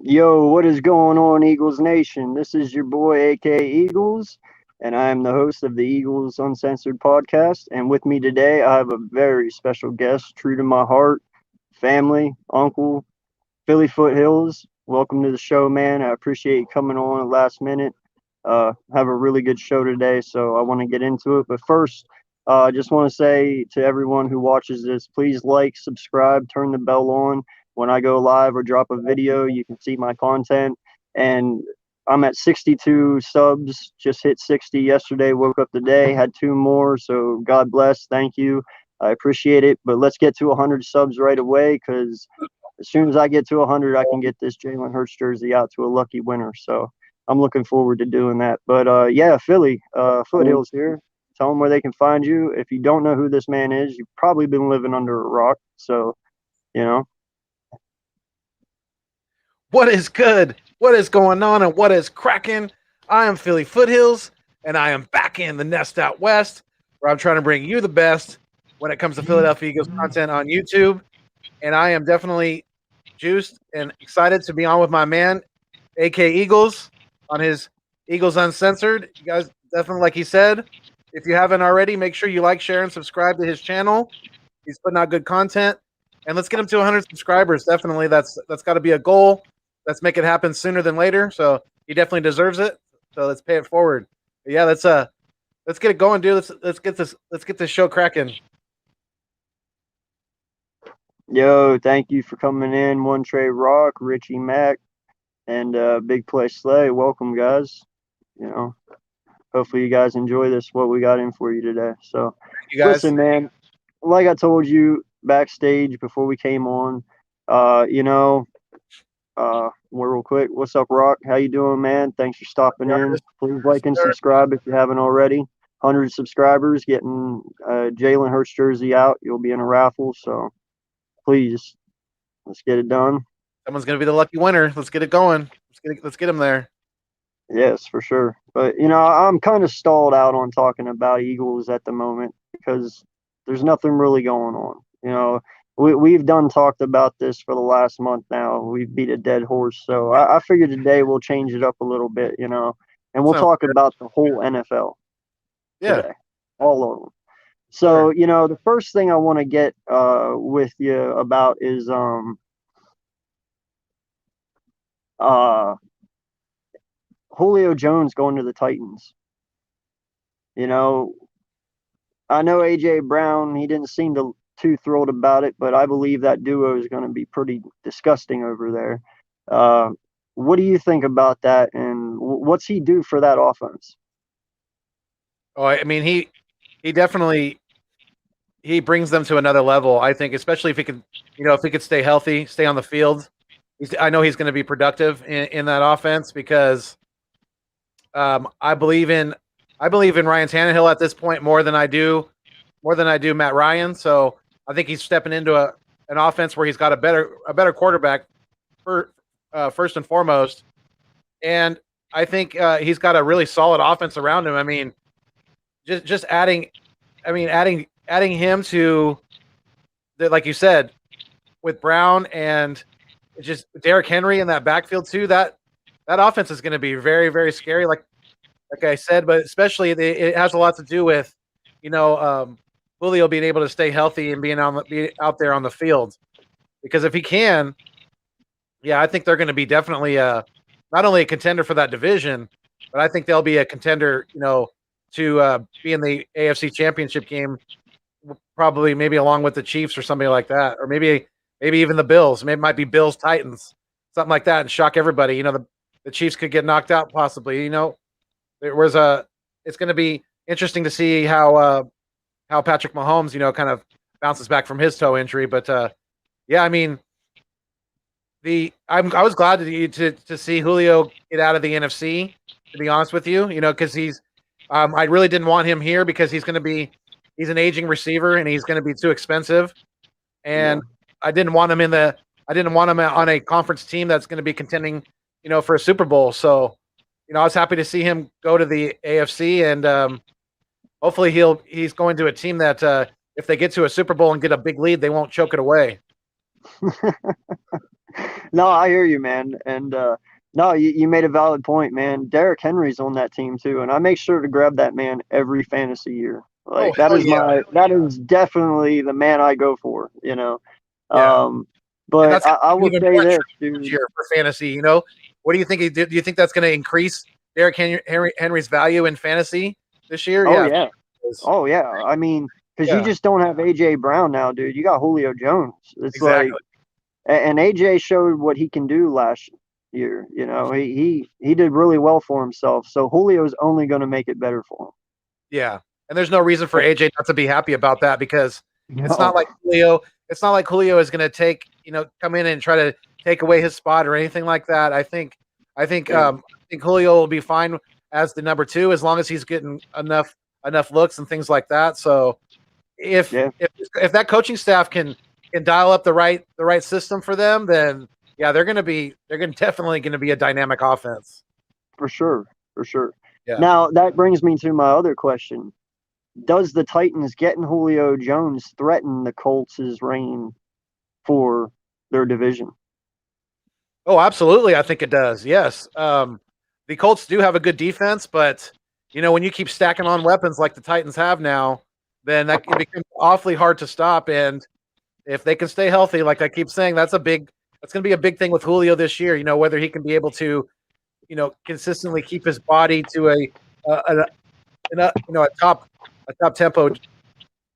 Yo, what is going on, Eagles Nation? This is your boy, aka Eagles, and I am the host of the Eagles Uncensored podcast. And with me today, I have a very special guest, true to my heart, family, uncle, Philly Foothills. Welcome to the show, man. I appreciate you coming on at last minute. Have a really good show today, so I want to get into it. But first, I just want to say to everyone who watches this, please like, subscribe, turn the bell on. When I go live or drop a video, you can see my content. And I'm at 62 subs, just hit 60 yesterday, woke up today, had two more. So God bless. Thank you. I appreciate it. But let's get to 100 subs right away because as soon as I get to 100, I can get this Jalen Hurts jersey out to a lucky winner. So I'm looking forward to doing that. But yeah, Philly, Foothills here. Tell them where they can find you. If you don't know who this man is, you've probably been living under a rock. So, you know. What is good? What is going on and what is cracking? I am Philly Foothills, and I am back in the nest out west, where I'm trying to bring you the best when it comes to Philadelphia Eagles content on YouTube. And I am definitely juiced and excited to be on with my man, AK Eagles, on his Eagles Uncensored. You guys definitely, like he said, if you haven't already, make sure you like, share, and subscribe to his channel. He's putting out good content. And let's get him to 100 subscribers. Definitely, that's got to be a goal. Let's make it happen sooner than later. So he definitely deserves it. So let's pay it forward. But yeah, let's get it going, dude. Let's get this show cracking. Yo, thank you for coming in. One Trey Rock, Richie Mack, and Big Play Slay. Welcome, guys. You know, hopefully you guys enjoy this. What we got in for you today. So, You guys, listen, man. Like I told you backstage before we came on, real quick. What's up, Rock? How you doing, man? Thanks for stopping in. Please like and subscribe if you haven't already. 100 subscribers, getting Jalen Hurts jersey out. You'll be in a raffle, so please, let's get it done. someone's gonna be the lucky winner. Let's get it going. Let's get him there. Yes, for sure. But I'm kind of stalled out on talking about Eagles at the moment because there's nothing really going on. We've done talked about this for the last month now. We've beat a dead horse. So I figured today we'll change it up a little bit, and we'll talk about the whole NFL today, all of them. So, the first thing I want to get with you about is Julio Jones going to the Titans. I know A.J. Brown, he didn't seem too thrilled about it, but I believe that duo is going to be pretty disgusting over there. What do you think about that, and what's he do for that offense? Oh, I mean, he definitely he brings them to another level. I think, especially if he could stay healthy, stay on the field. I know he's going to be productive in that offense because I believe in Ryan Tannehill at this point more than I do Matt Ryan. So I think he's stepping into an offense where he's got a better quarterback first and foremost, and I think he's got a really solid offense around him. I mean, just adding him to like you said, with Brown and just Derrick Henry in that backfield too. That offense is going to be very, very scary. Like I said, but especially it has a lot to do with Julio being able to stay healthy and being out there on the field. Because if he can, yeah, I think they're going to be definitely not only a contender for that division, but I think they'll be a contender, to be in the AFC Championship game, probably maybe along with the Chiefs or somebody like that, or maybe even the Bills. Maybe it might be Bills Titans, something like that, and shock everybody. The Chiefs could get knocked out possibly. It's going to be interesting to see how Patrick Mahomes, kind of bounces back from his toe injury. But yeah, I mean, I was glad to see Julio get out of the NFC. To be honest with you, because he's I really didn't want him here because he's an aging receiver and he's going to be too expensive, and I didn't want him on a conference team that's going to be contending, for a Super Bowl. So, I was happy to see him go to the AFC, and hopefully he's going to a team that if they get to a Super Bowl and get a big lead, they won't choke it away. No, I hear you, man. And no, you made a valid point, man. Derrick Henry's on that team too, and I make sure to grab that man every fantasy year. Oh Like that hell is yeah, that is definitely the man I go for. yeah. Um, And but that's I will even say more this, true this dude. year for fantasy. What do you think? Do you think that's going to increase Henry's value in fantasy this year? Oh Yeah, yeah, oh yeah. I mean, because you yeah, just don't have AJ Brown now, dude. You got Julio Jones. It's like, exactly. and AJ showed what he can do last year. He did really well for himself. So Julio's only going to make it better for Yeah, and there's no reason for him. AJ not to be happy about that because it's not No, like Julio. It's not like Julio is going to come in and try to take away his spot or anything like that. yeah, I think Julio will be fine as the number two as long as he's getting enough looks and things like that. So if yeah, if that coaching staff can dial up the right system for them, then yeah, they're going to definitely going to be a dynamic offense. for sure, for sure. Yeah. Now that brings me to my other question: does the Titans getting Julio Jones threaten the Colts' reign for their division? Oh, absolutely. I think it does. Yes. The Colts do have a good defense, but when you keep stacking on weapons like the Titans have now, then that it becomes awfully hard to stop. And if they can stay healthy, like I keep saying, that's going to be a big thing with Julio this year. Whether he can be able to, consistently keep his body to a top tempo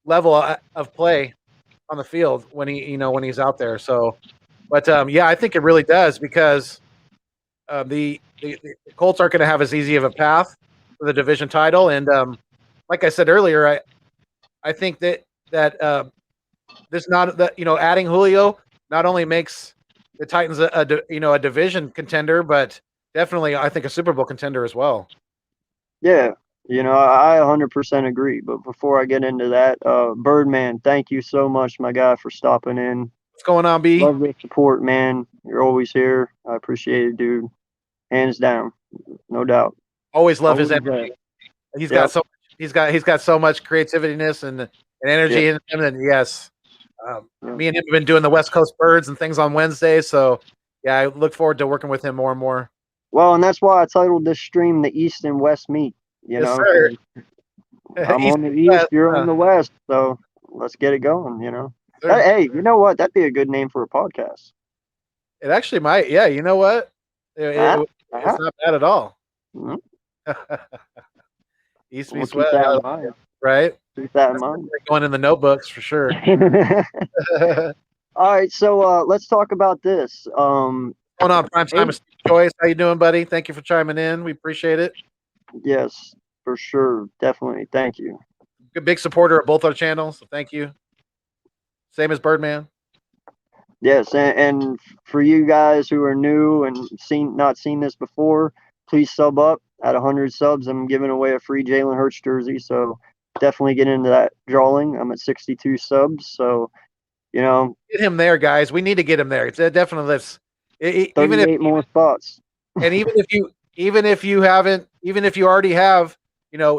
level of play on the field when he's out there. So, but yeah, I think it really does because the Colts aren't going to have as easy of a path for the division title. And like I said earlier, I think that this not that adding Julio not only makes the Titans a division contender, but definitely I think a Super Bowl contender as well. Yeah, I 100% agree. But before I get into that, Birdman, thank you so much, my guy, for stopping in. What's going on, B? Love the support, man. You're always here. I appreciate it, dude. Hands down, no doubt. Always love his Always energy. there. He's got Yep. so he's got so much creativeness and Yep. energy in him. And yes, Yep. me and him have been doing the West Coast Birds and things on Wednesdays. So yeah, I look forward to working with him more and more. Well, and that's why I titled this stream "The East and West Meet." Yes, sir. Because I'm East on the West. East, you're on the West, so let's get it going. Sir. Hey, you know what? That'd be a good name for a podcast. It actually might. Yeah, you know what? Ah, It's ah. not bad at all. Mhm. East We'll meets keep West, that in mind. right? Keep that in That's mind. going in the notebooks for sure. All right, so let's talk about this. Going on prime time Hey, with Steve Joyce. How you doing, buddy? Thank you for chiming in. We appreciate it. yes, for sure, definitely. Thank you. Good big supporter of both our channels. So thank you. Same as Birdman. Yes, and for you guys who are new and not seen this before, please sub up. At 100 subs, I'm giving away a free Jalen Hurts jersey. So definitely get into that drawing. I'm at 62 subs, so Get him there, guys. We need to get him there. It's definitely this. Even if 38 more spots. and even if you already have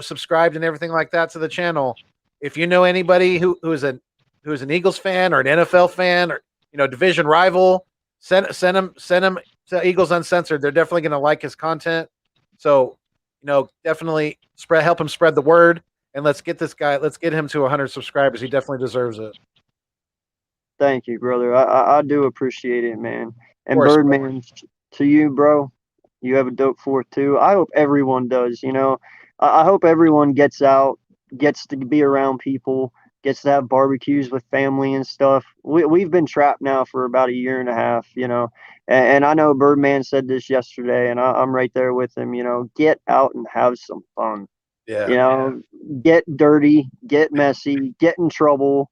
subscribed and everything like that to the channel, if you know anybody who's an Eagles fan or an NFL fan or division rival, send them to Eagles Uncensored. They're definitely going to like his content. So definitely help him spread the word, and let's get him to 100 subscribers. He definitely deserves it. Of Thank you, brother. I do appreciate it, man. And course. Birdman, to you, bro, you have a dope fourth too. I hope everyone does. I hope everyone gets out, gets to be around people, gets to have barbecues with family and stuff. We've been trapped now for about a year and a half, and I know Birdman said this yesterday, and I'm right there with him. Get out and have some fun. Yeah. You know, get dirty, get messy, get in trouble.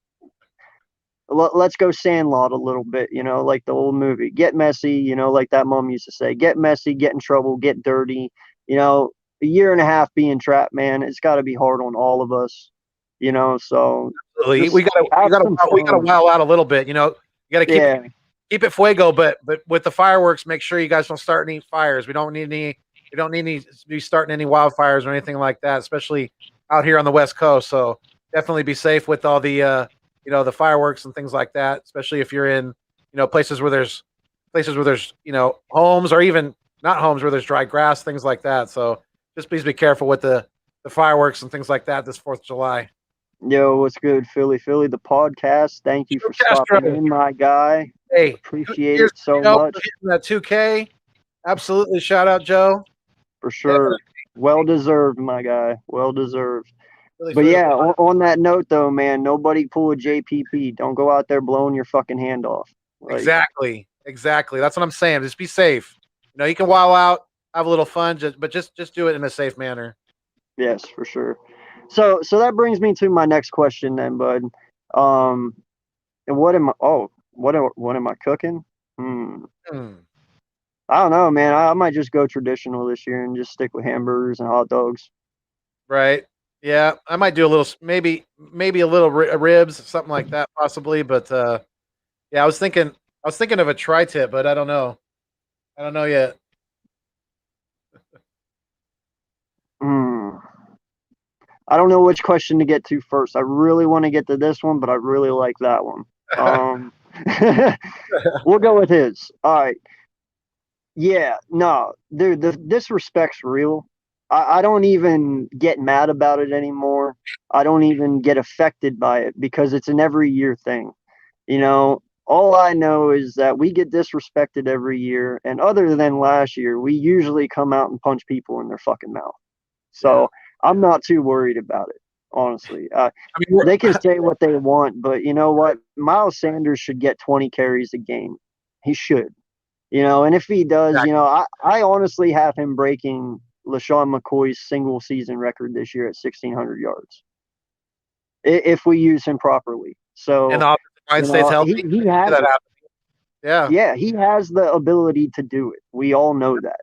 Let's go Sandlot a little bit, like the old movie. Get messy, like that mom used to say. Get messy, get in trouble, get dirty. A year and a half being trapped, man, it's got to be hard on all of us. So Absolutely. just have some We got to fun. wow out a little bit. You got to Yeah, keep it fuego, but with the fireworks, make sure you guys don't start any fires. We don't need any to be starting any wildfires or anything like that, especially out here on the West Coast. So definitely be safe with all the the fireworks and things like that, especially if you're in places where there's places where there's homes or even not homes where there's dry grass, things like that. So just please be careful with the fireworks and things like that this 4th of July. Yo, what's good, Philly, the podcast? Thank you Joe for Castro, stopping in, my guy. hey, Appreciate here's it so Joe much. for hitting that 2K. Absolutely, shout out Joe. For sure. Well deserved, my guy. Well deserved. Really But feel yeah, on that note though, man, nobody pull a JPP. Don't go out there blowing your fucking hand off. Like, exactly. That's what I'm saying. Just be safe. You can wow out, have a little fun, but just do it in a safe manner. yes, for sure. So that brings me to my next question then, bud. Um, and what am I? Oh, what am I cooking? Hmm. I don't know, man. I might just go traditional this year and just stick with hamburgers and hot dogs. Right. Yeah, I might do a little, maybe a little ribs, something like that, possibly. But yeah, I was thinking of a tri-tip, but I don't know. I don't know yet. Hmm. I don't know which question to get to first. I really want to get to this one, but I really like that one. Um, we'll go with his. All right. Yeah, no, dude, the disrespect's real. I don't even get mad about it anymore. I don't even get affected by it because it's an every year thing. All I know is that we get disrespected every year, and other than last year, we usually come out and punch people in their fucking mouth. Yeah. So I'm not too worried about it, honestly. I mean, They can say what they want, but you know what? Miles Sanders should get 20 carries a game. He should. And if he does, I honestly have him breaking LaShawn McCoy's single season record this year at 1,600 yards if we use him properly. and So, the offensive line stays healthy. he See has that it. happen. Yeah. Yeah, he has the ability to do it. We all know that.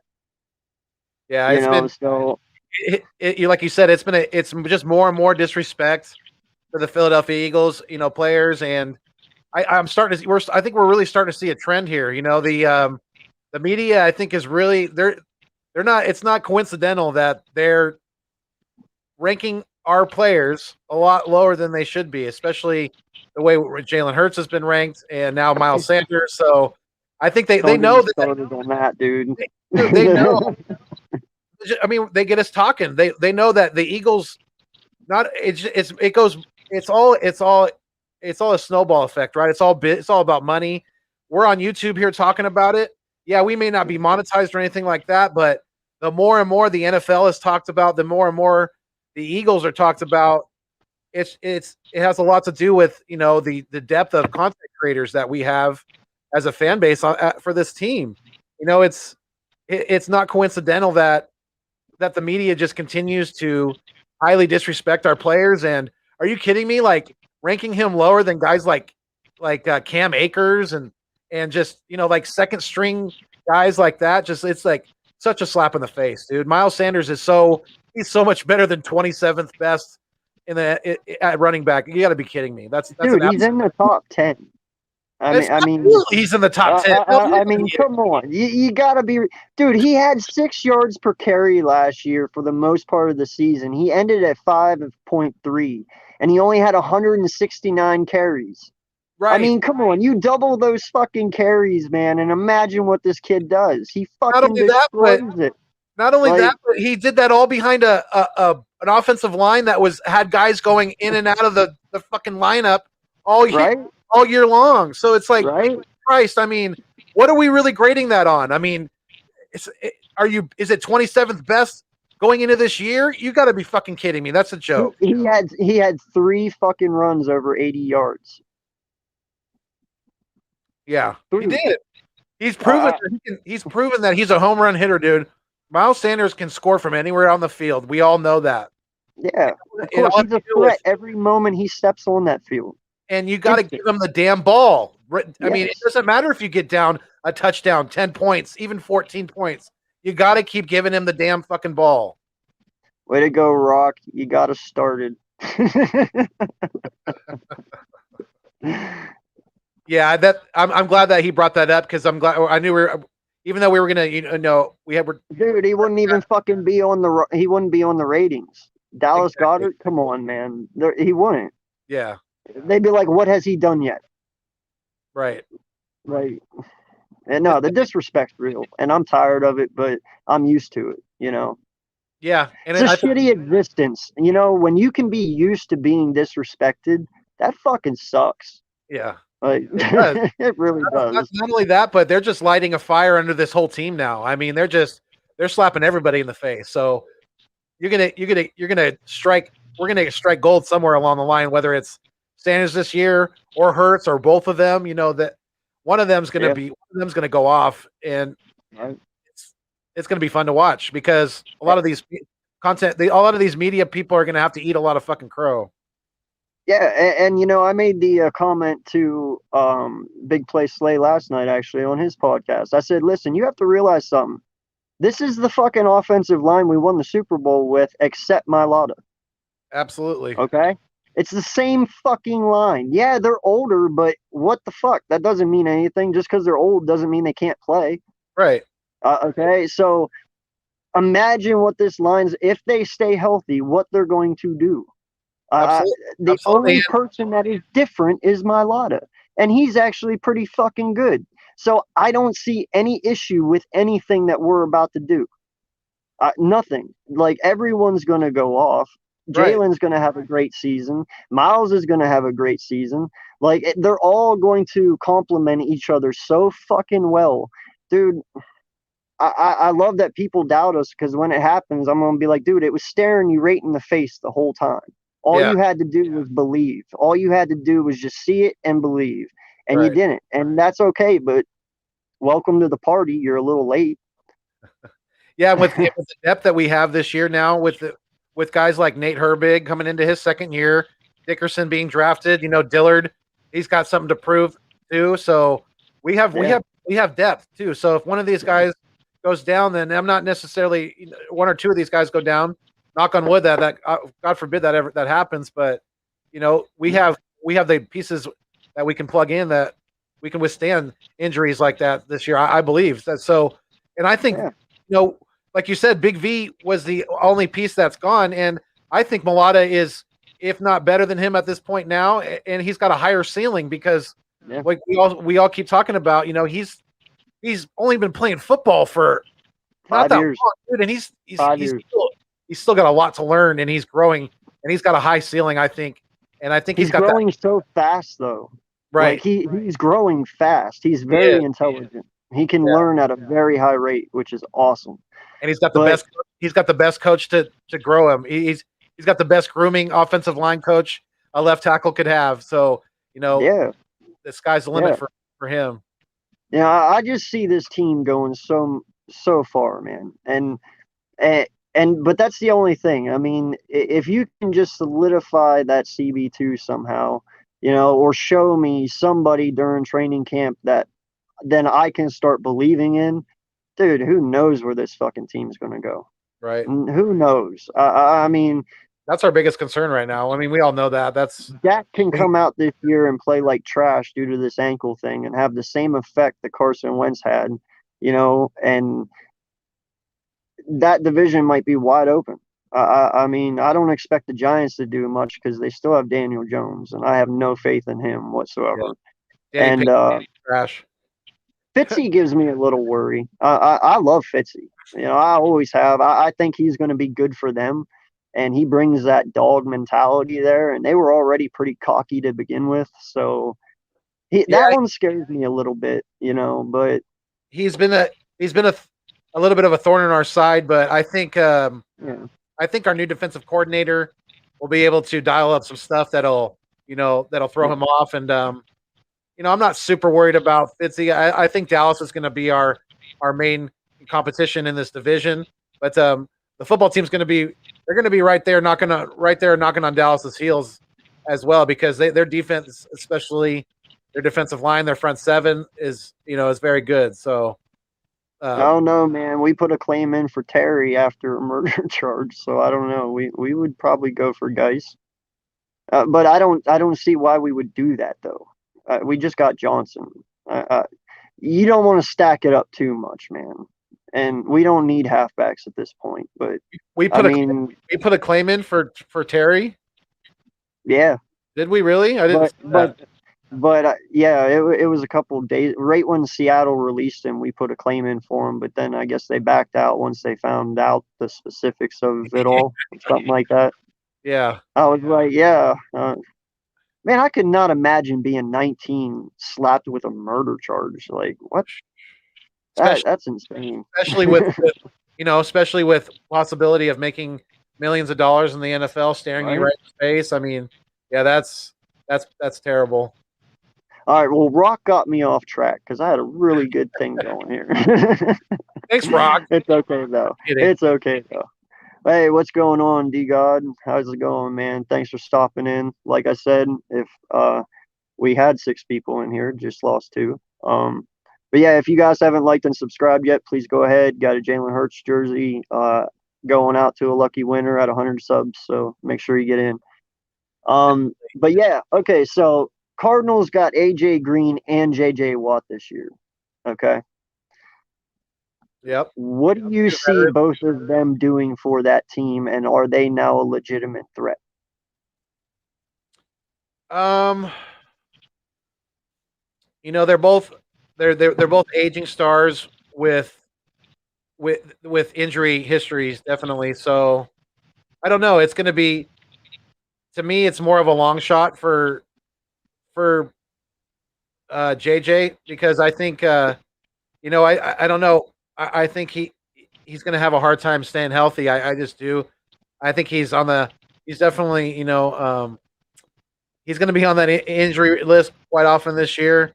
Yeah, it's been So like you said, it's just more and more disrespect for the Philadelphia Eagles, players, and I'm starting to I think we're really starting to see a trend here. The media, I think, is really they're not. It's not coincidental that they're ranking our players a lot lower than they should be, especially the way Jalen Hurts has been ranked, and now Miles Sanders. So I think they don't get know me that started on that, dude. they know. I mean, they get us talking. They know that the Eagles not it goes it's all a snowball effect, right? It's all about money. We're on YouTube here talking about it. Yeah, we may not be monetized or anything like that, but the more and more the NFL is talked about, the more and more the Eagles are talked about. It has a lot to do with the depth of content creators that we have as a fan base for this team. It's not coincidental that the media just continues to highly disrespect our players. And are you kidding me? Like ranking him lower than guys like Cam Akers and just like second string guys like that. Just it's like such a slap in the face, dude. Miles Sanders he's so much better than 27th best at running back. You got to be kidding me. That's Dude, he's in the top 10. He's in the top 10. I mean, come on. You got to be. Dude, he had 6 yards per carry last year for the most part of the season. He ended at 5.3, and he only had 169 carries. Right. I mean, come on. You double those fucking carries, man, and imagine what this kid does. He fucking destroys it. Not only that, but he did that all behind an offensive line that had guys going in and out of the fucking lineup all year long. So it's like, Christ, I mean, what are we really grading that on? I mean, is it 27th best going into this year? You got to be fucking kidding me. That's a joke. He had 3 fucking runs over 80 yards. Yeah, he did. He's proven that he's a home run hitter, dude. Miles Sanders can score from anywhere on the field. We all know that. Yeah, of course. He's a threat every moment he steps on that field. And you got to give him the damn ball. I mean, it doesn't matter if you get down a touchdown, 10 points, even 14 points. You got to keep giving him the damn fucking ball. Way to go, Rock. You got us started. Yeah, I'm glad that he brought that up because I'm glad I knew even though we were gonna dude, he wouldn't even fucking be on the ratings. Dallas Goedert, come on, man, he wouldn't. Yeah, they'd be like, what has he done yet? Right. And no, the disrespect's real, and I'm tired of it, but I'm used to it. Yeah, and It's a shitty existence. When you can be used to being disrespected, that fucking sucks. yeah, Like, it does. it really does. Not only that, but they're just lighting a fire under this whole team now. I mean, they're slapping everybody in the face. So you're gonna strike. We're gonna strike gold somewhere along the line, whether it's Sanders this year or Hurts or both of them. That one of them's gonna Yeah. be one of them's gonna go off, and Right. it's gonna be fun to watch because a lot of these media people are gonna have to eat a lot of fucking crow. Yeah, and I made the comment to Big Play Slay last night actually on his podcast. I said, listen, you have to realize something. This is the fucking offensive line we won the Super Bowl with, except Mailata. Absolutely. Okay? It's the same fucking line. Yeah, they're older, but what the fuck? That doesn't mean anything. Just because they're old doesn't mean they can't play. Right. Okay, so imagine what this line's, if they stay healthy, what they're going to do. The only person that is different is Mailata, and he's actually pretty fucking good. So I don't see any issue with anything that we're about to do. Nothing. Like, everyone's going to go off. Jalen's going to have a great season. Miles is going to have a great season. Like, they're all going to complement each other so fucking well. Dude, I love that people doubt us, because when it happens, I'm going to be like, dude, it was staring you right in the face the whole time. All you had to do was believe. All you had to do was just see it and believe. And you didn't. And that's okay, but welcome to the party. You're a little late. Yeah, with the depth that we have this year now, with guys like Nate Herbig coming into his second year, Dickerson being drafted, Dillard, he's got something to prove too. So we have depth too. So if one of these guys goes down, then I'm not necessarily one or two of these guys go down. Knock on wood that God forbid that happens. But we have the pieces that we can plug in that we can withstand injuries like that this year. I believe that. So, and I think like you said, Big V was the only piece that's gone, and I think Mailata is, if not better than him at this point now, and he's got a higher ceiling because, like we all keep talking about, he's only been playing football for not 5 years, that long, dude, and he's still got a lot to learn, and he's growing, and he's got a high ceiling, I think, and I think he's got growing so fast though. Right, like he's growing fast. He's very intelligent. He can learn at a very high rate, which is awesome. And he's got the best. He's got the best coach to grow him. He's got the best grooming offensive line coach a left tackle could have. So the sky's the limit for him. Yeah, I just see this team going so far, man. But that's the only thing. I mean, if you can just solidify that CB2 somehow, or show me somebody during training camp that then I can start believing in, dude, who knows where this fucking team's going to go? Right. Who knows? I mean, that's our biggest concern right now. I mean, we all know that. Dak can come out this year and play like trash due to this ankle thing and have the same effect that Carson Wentz had, and that division might be wide open. I mean, I don't expect the Giants to do much because they still have Daniel Jones, and I have no faith in him whatsoever. Yeah. And trash. Fitzy gives me a little worry. I love Fitzy. I always have. I think he's going to be good for them, and he brings that dog mentality there. And they were already pretty cocky to begin with, so that one scares me a little bit, But he's been a little bit of a thorn in our side. But I think I think our new defensive coordinator will be able to dial up some stuff that'll throw him off. And I'm not super worried about Fitzy. I think Dallas is going to be our main competition in this division. But the football team's going to be right there knocking on Dallas's heels as well, because their defense, especially their defensive line, their front seven is very good. So I don't know, man. We put a claim in for Terry after a murder charge, so I don't know. We would probably go for Geis, but I don't see why we would do that though. We just got Johnson. You don't want to stack it up too much, man. And we don't need halfbacks at this point. But we put a claim in for Terry. Yeah. Did we really? I didn't. But But yeah, it was a couple days right when Seattle released him. We put a claim in for him, but then I guess they backed out once they found out the specifics of it all, something like that. Yeah. I was like, yeah, man, I could not imagine being 19 slapped with a murder charge. Like, what? Especially That's insane. especially with especially with possibility of making millions of dollars in the NFL staring you Right? right in the face. I mean, yeah, that's terrible. All right. Well, Rock got me off track because I had a really good thing going here. Thanks, Rock. It's okay though. Kidding. It's okay though. Hey, what's going on, D God? How's it going, man? Thanks for stopping in. Like I said, if we had 6 people in here, just lost 2. But yeah, if you guys haven't liked and subscribed yet, please go ahead. Got a Jalen Hurts jersey going out to a lucky winner at 100 subs, so make sure you get in. But yeah, okay, so Cardinals got AJ Green and JJ Watt this year. Okay. Yep. What do you see both of them doing for that team, and are they now a legitimate threat? Um, they're both aging stars with injury histories, definitely. So I don't know. It's going to be, to me, it's more of a long shot for JJ, because I think I don't know. I think he's going to have a hard time staying healthy. I just do. I think he's definitely, he's going to be on that injury list quite often this year.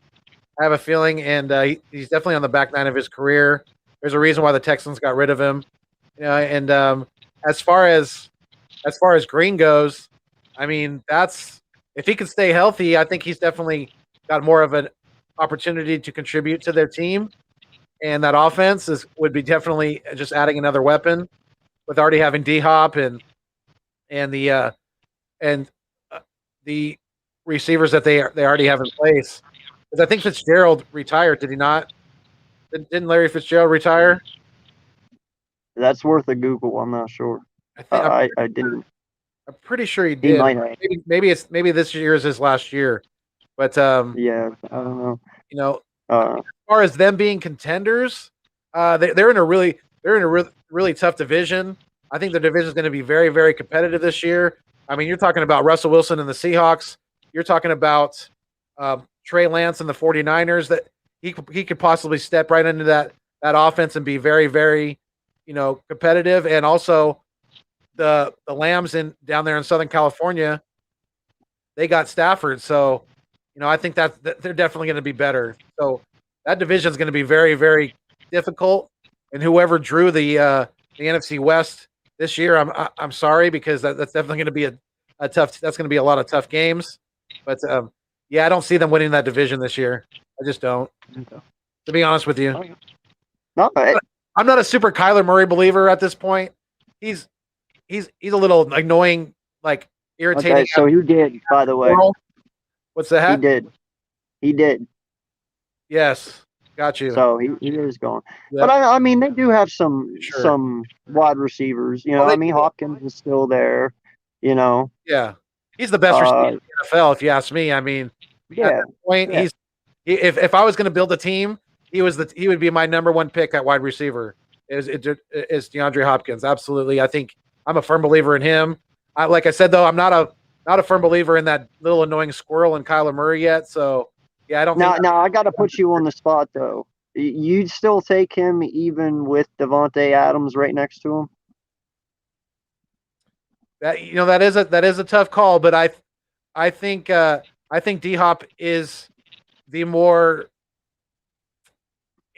I have a feeling, and he's definitely on the back nine of his career. There's a reason why the Texans got rid of him. And as far as Green goes, I mean, that's, if he can stay healthy, I think he's definitely got more of an opportunity to contribute to their team. And that offense would be definitely just adding another weapon with already having D Hop and and the receivers that they already have in place. Because I think Fitzgerald retired, did he not? Didn't Larry Fitzgerald retire? That's worth a Google. I'm not sure. I think I didn't. I'm pretty sure he He did. might have. Maybe this year is his last year. But Yeah, I don't know. As far as them being contenders, they're in a really tough division. I think the division is going to be very, very competitive this year. I mean, you're talking about Russell Wilson and the Seahawks. You're talking about Trey Lance and the 49ers, that he could possibly step right into that offense and be very, very, competitive. And also the Lambs down there in Southern California, they got Stafford. So, I think that they're definitely going to be better. So that division is going to be very, very difficult. And whoever drew the NFC West this year, I'm sorry, because that's definitely going to be a tough. That's going to be a lot of tough games. But yeah, I don't see them winning that division this year. I just don't. To be honest with you, No, I'm not a super Kyler Murray believer at this point. He's a little annoying, like irritating. okay, so he did, by the way. What's that? He did. He did. Yes, got you. So he is gone. Yep. But I mean, they do have some wide receivers. I mean, Hopkins is still there. Yeah, he's the best receiver in the NFL, if you ask me. I mean, yeah, at that point, yeah. if I was going to build a team, he would be my number one pick at wide receiver. Is DeAndre Hopkins? Absolutely. I think I'm a firm believer in him. Like I said, though, I'm not a firm believer in that little annoying squirrel in Kyler Murray yet. So yeah, I don't. Now I got to put you on the spot though. You'd still take him even with Devontae Adams right next to him. That is a tough call, but I think D Hop is the more.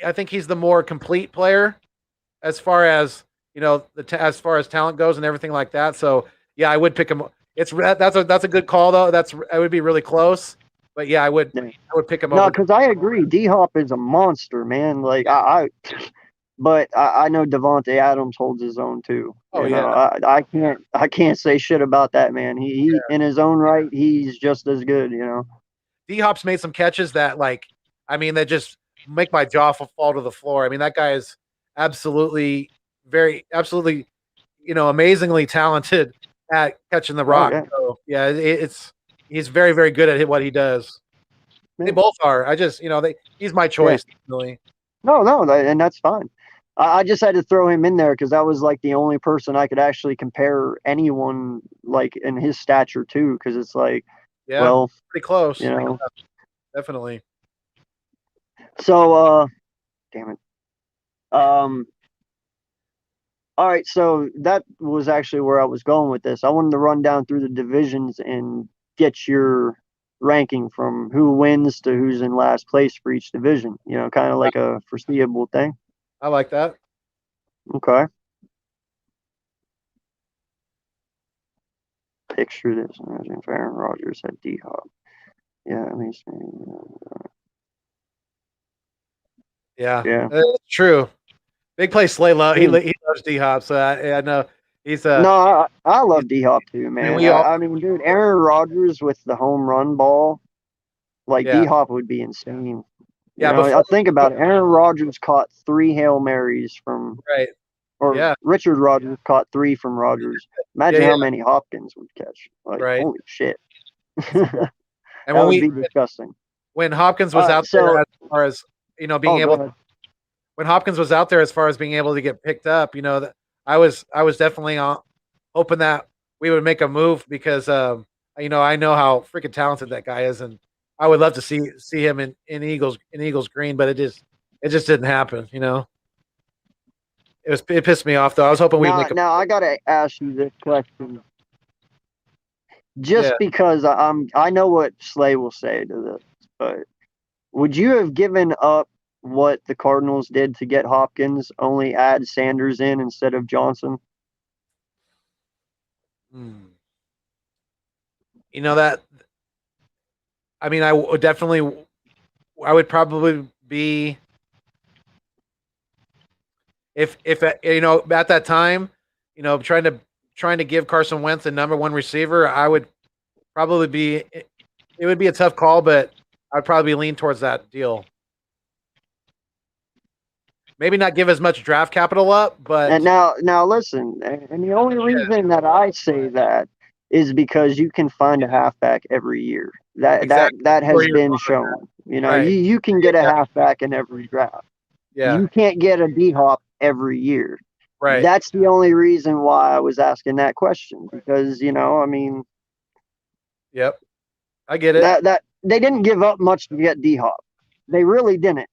I think he's the more complete player as far as as far as talent goes and everything like that. So yeah, I would pick him. That's a good call though. I would be really close, but yeah, I would pick him. No, because I agree. D Hop is a monster, man. Like but I know Devontae Adams holds his own too. Oh yeah, I can't say shit about that man. He in his own right, he's just as good. D Hop's made some catches that that just make my jaw fall to the floor. I mean, that guy is absolutely amazingly talented at catching the rock. Oh, yeah. So yeah, he's very, very good at what he does. They both are. I just, he's my choice. Really. No, and that's fine. I just had to throw him in there because that was like the only person I could actually compare anyone like in his stature to. Because it's like, well, pretty close. Definitely. So, damn it. All right, so that was actually where I was going with this. I wanted to run down through the divisions and get your ranking from who wins to who's in last place for each division. Kind of like a foreseeable thing. I like that. Okay. Picture this. Imagine if Aaron Rodgers had D-Hop. Yeah, I mean, yeah, that's true. Big play Slay love. He loves D-Hop, so I know he's No, I love D-Hop too, man. I mean, dude, Aaron Rodgers with the home run ball, like D-Hop would be insane. I think about it. Aaron Rodgers caught 3 Hail Marys from Richard Rodgers caught 3 from Rodgers. Imagine how many Hopkins would catch. Like, holy shit. And that would be disgusting. When Hopkins was out there, as far as being able, when Hopkins was out there, as far as being able to get picked up, I was definitely hoping that we would make a move because I know how freaking talented that guy is, and I would love to see him in Eagles green, but it just didn't happen. It pissed me off though. I was hoping we'd make. Now I gotta ask you this question. Just because I know what Slay will say to this, but would you have given up what the Cardinals did to get Hopkins, only add Sanders in instead of Johnson? That. I mean, I would probably be if at that time, trying to give Carson Wentz the number 1 receiver, I would probably be. It would be a tough call, but I'd probably lean towards that deal. Maybe not give as much draft capital up, but and now listen, and the only reason that I say that is because you can find a halfback every year. That has been shown. You can get a halfback in every draft. Yeah. You can't get a D-Hop every year. Right. That's the only reason why I was asking that question because I mean. Yep. I get it. That they didn't give up much to get D-Hop. They really didn't.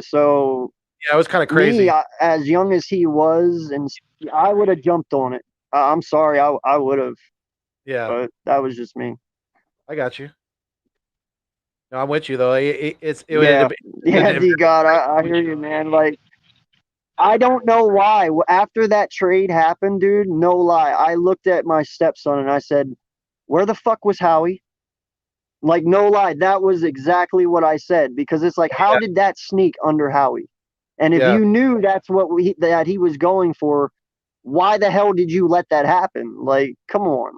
So. Yeah, it was kind of crazy. Me, as young as he was, and I would have jumped on it. I'm sorry, I would have. Yeah. But that was just me. I got you. No, I'm with you though. D-God, I hear you, man. Like, I don't know why. After that trade happened, dude, no lie, I looked at my stepson and I said, where the fuck was Howie? Like, no lie, that was exactly what I said. Because it's like, how did that sneak under Howie? And if you knew that's what that he was going for, why the hell did you let that happen? Like, come on.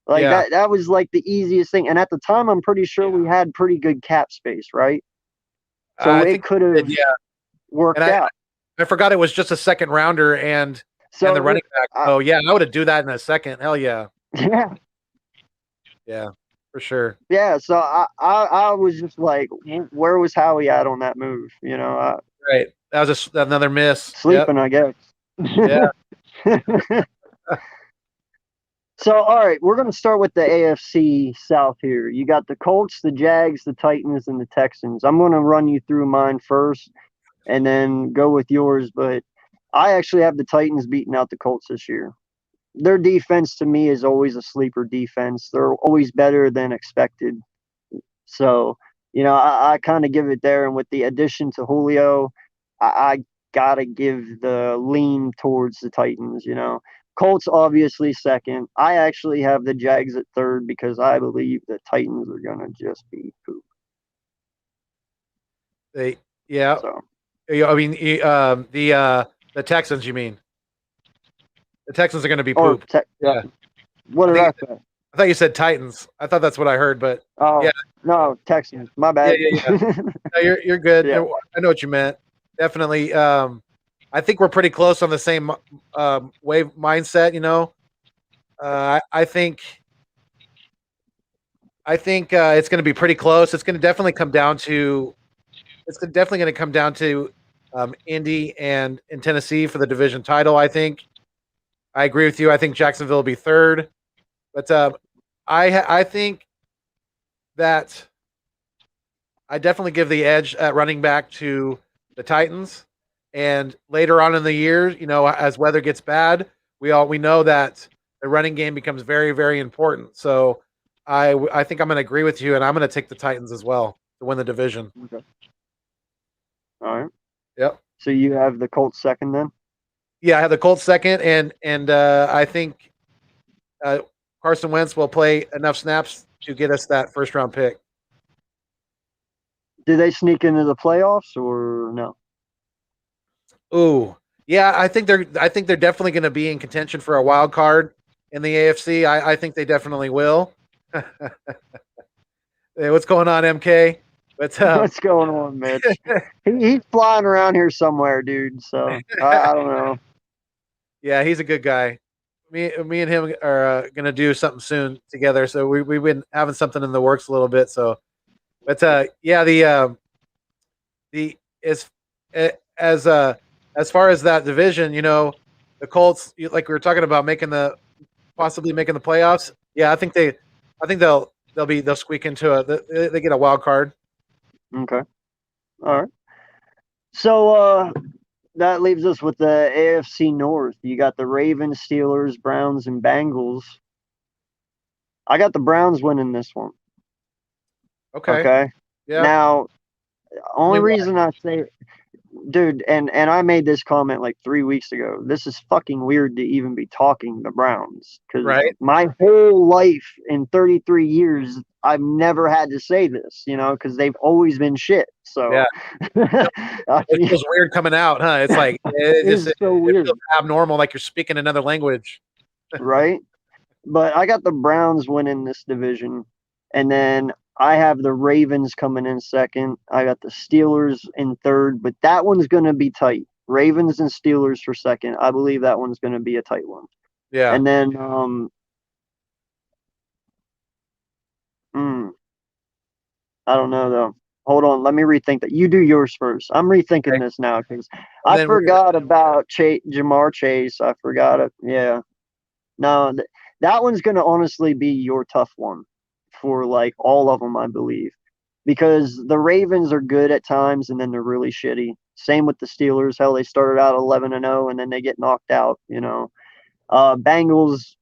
Like, that was like the easiest thing. And at the time, I'm pretty sure we had pretty good cap space, right? So it could have worked out. I forgot it was just a second rounder and the running back. I would have do that in a second. Hell yeah. Yeah. Yeah, for sure. Yeah, so I was just like, where was Howie at on that move? Right. That was another miss. Sleeping, I guess. Yeah. So, all right, we're going to start with the AFC South here. You got the Colts, the Jags, the Titans, and the Texans. I'm going to run you through mine first and then go with yours, but I actually have the Titans beating out the Colts this year. Their defense, to me, is always a sleeper defense. They're always better than expected. So, I kind of give it there. And with the addition to Julio, I got to give the lean towards the Titans, Colts obviously second. I actually have the Jags at third because I believe the Titans are going to just be poop. So. I mean, the Texans, you mean? The Texans are going to be poop. What did I say? I thought you said Titans. I thought that's what I heard, but no, Texans. My bad. No, you're good. Yeah. I know what you meant. Definitely. I think we're pretty close on the same wave mindset. I think I think it's going to be pretty close. It's going to definitely come down to. It's definitely going to come down to Indy and in Tennessee for the division title. I think. I agree with you. I think Jacksonville will be third, but I think that I definitely give the edge at running back to the Titans. And later on in the year, as weather gets bad, we know that the running game becomes very, very important. So I think I'm going to agree with you, and I'm going to take the Titans as well to win the division. Okay. All right. Yep. So you have the Colts second then? Yeah, I have the Colts second, and I think Carson Wentz will play enough snaps to get us that first round pick. Do they sneak into the playoffs or no? Ooh, yeah, I think they're definitely going to be in contention for a wild card in the AFC. I think they definitely will. Hey, what's going on, MK? But What's going on, Mitch? He's flying around here somewhere, dude. So I don't know. Yeah, he's a good guy. Me and him are going to do something soon together. So we've been having something in the works a little bit. So, but yeah, the as far as that division, the Colts, like we were talking about, possibly making the playoffs. Yeah, I think they'll squeak into they get a wild card. Okay. All right. So that leaves us with the AFC North. You got the Ravens, Steelers, Browns, and Bengals. I got the Browns winning this one. Okay. Yeah. Now, only reason I say, dude, and I made this comment like 3 weeks ago. This is fucking weird to even be talking the Browns because Right. my whole life in 33 years, I've never had to say this, because they've always been shit. So Yeah. I It mean, feels weird coming out, huh? It's like it's so weird. It feels abnormal, like you're speaking another language. Right? But I got the Browns winning this division. And then I have the Ravens coming in second. I got the Steelers in third, but that one's going to be tight. Ravens and Steelers for second. I believe that one's going to be a tight one. Yeah. And then I don't know though. Hold on, let me rethink that. You do yours first. I'm rethinking this now because I forgot about Jamar Chase. I forgot it. Yeah. No, that one's going to honestly be your tough one for like all of them, I believe, because the Ravens are good at times and then they're really shitty. Same with the Steelers. Hell, they started out 11-0 and then they get knocked out. Bengals,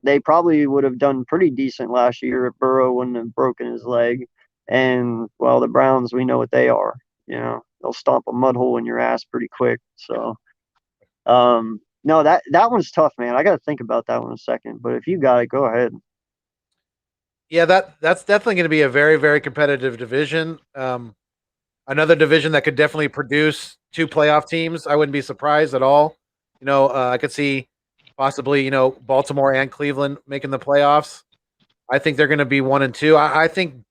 they probably would have done pretty decent last year if Burrow wouldn't have broken his leg. And well, the Browns, we know what they are. They'll stomp a mud hole in your ass pretty quick. So, no, that one's tough, man. I got to think about that one a second. But if you got it, go ahead. Yeah, that's definitely going to be a very, very competitive division. Another division that could definitely produce two playoff teams. I wouldn't be surprised at all. I could see possibly Baltimore and Cleveland making the playoffs. I think they're going to be 1 and 2. I think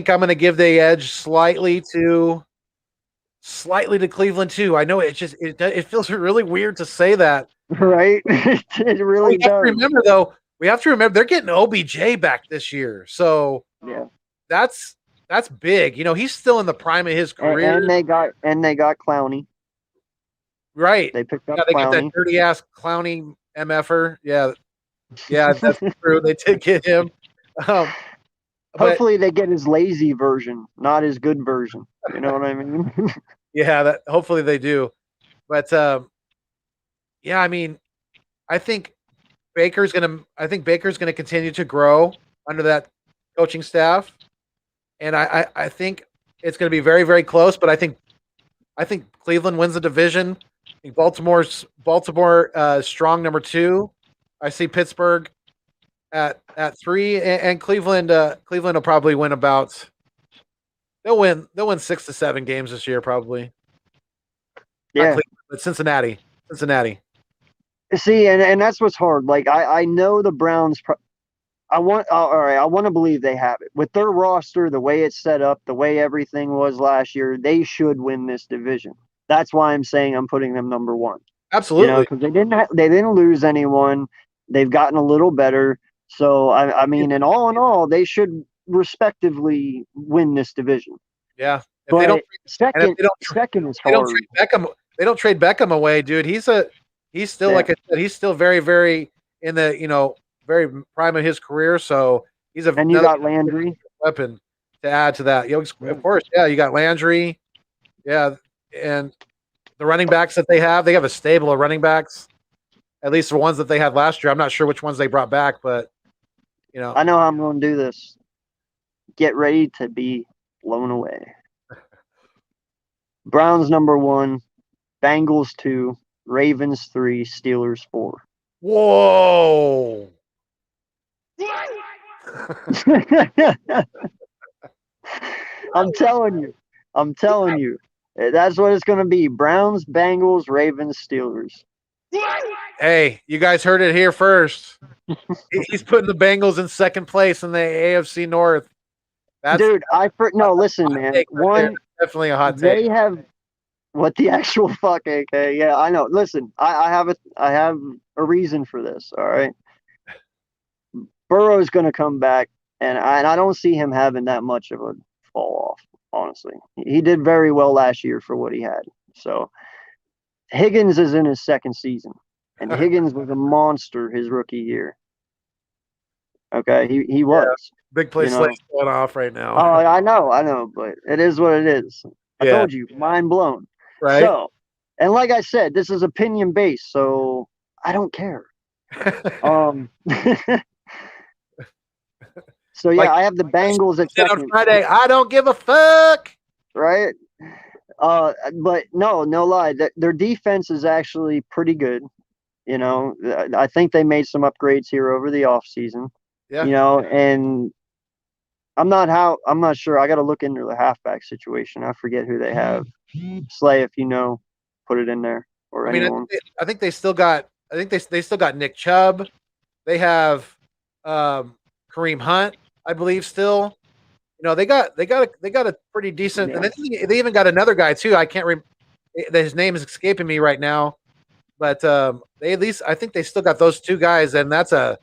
I'm going to give the edge slightly to Cleveland too. I know it feels really weird to say that, right? It really does. We have to remember they're getting OBJ back this year, so yeah, that's big. He's still in the prime of his career, and they got Clowney. Right? They picked up They Clowney. got that dirty ass Clowney mf'er. Yeah, that's true. They did get him. Hopefully they get his lazy version, not his good version. You know what I mean? Yeah, hopefully they do. But yeah, I mean, I think Baker's gonna continue to grow under that coaching staff, and I think it's gonna be very, very close. But I think Cleveland wins the division. I think Baltimore strong number 2. I see Pittsburgh at 3, and Cleveland will probably win about. They'll win 6 to 7 games this year probably. Yeah, but Cincinnati. See, and that's what's hard. Like I know the Browns. I want to believe they have it with their roster, the way it's set up, the way everything was last year. They should win this division. That's why I'm saying I'm putting them number 1. Absolutely, because they didn't lose anyone. They've gotten a little better. So I mean, and all in all, they should respectively win this division. Yeah. If they don't, But and if second is they don't hard. trade Beckham, they don't trade Beckham away, dude. He's still, Yeah. like I said, he's still very, very in the very prime of his career. So he's And you another got Landry. weapon to add to that. Of course, yeah, you got Landry, yeah, and the running backs that they have a stable of running backs. At least the ones that they had last year. I'm not sure which ones they brought back, but I know how I'm going to do this. Get ready to be blown away. Browns number 1, Bengals 2, Ravens 3, Steelers 4. Whoa. I'm telling you. That's what it's going to be. Browns, Bengals, Ravens, Steelers. Hey, you guys heard it here first. He's putting the Bengals in second place in the AFC North. Dude, no, listen, man. One, definitely a hot take. They have what the actual fuck, AK? Yeah, I know. Listen, I have a reason for this. All right, Burrow's going to come back, and I don't see him having that much of a fall off. Honestly, he did very well last year for what he had. So Higgins is in his second season, and Higgins was a monster his rookie year. Okay, he was. Big play slate's going off right now. Oh, I know, but it is what it is. I told you, mind blown. Right. So, and like I said, this is opinion based, so I don't care. So yeah, I have the Bengals at second. On Friday, I don't give a fuck. Right. But no lie, their defense is actually pretty good. I think they made some upgrades here over the offseason. Yeah. And I'm not sure. I got to look into the halfback situation. I forget who they have. Slay, if you know, put it in there or anyone. I think they still got. I think they still got Nick Chubb. They have Kareem Hunt, I believe, still. They got a pretty decent. Yeah. And they even got another guy too. I can't remember. His name is escaping me right now, but they at least I think they still got those two guys, and that's a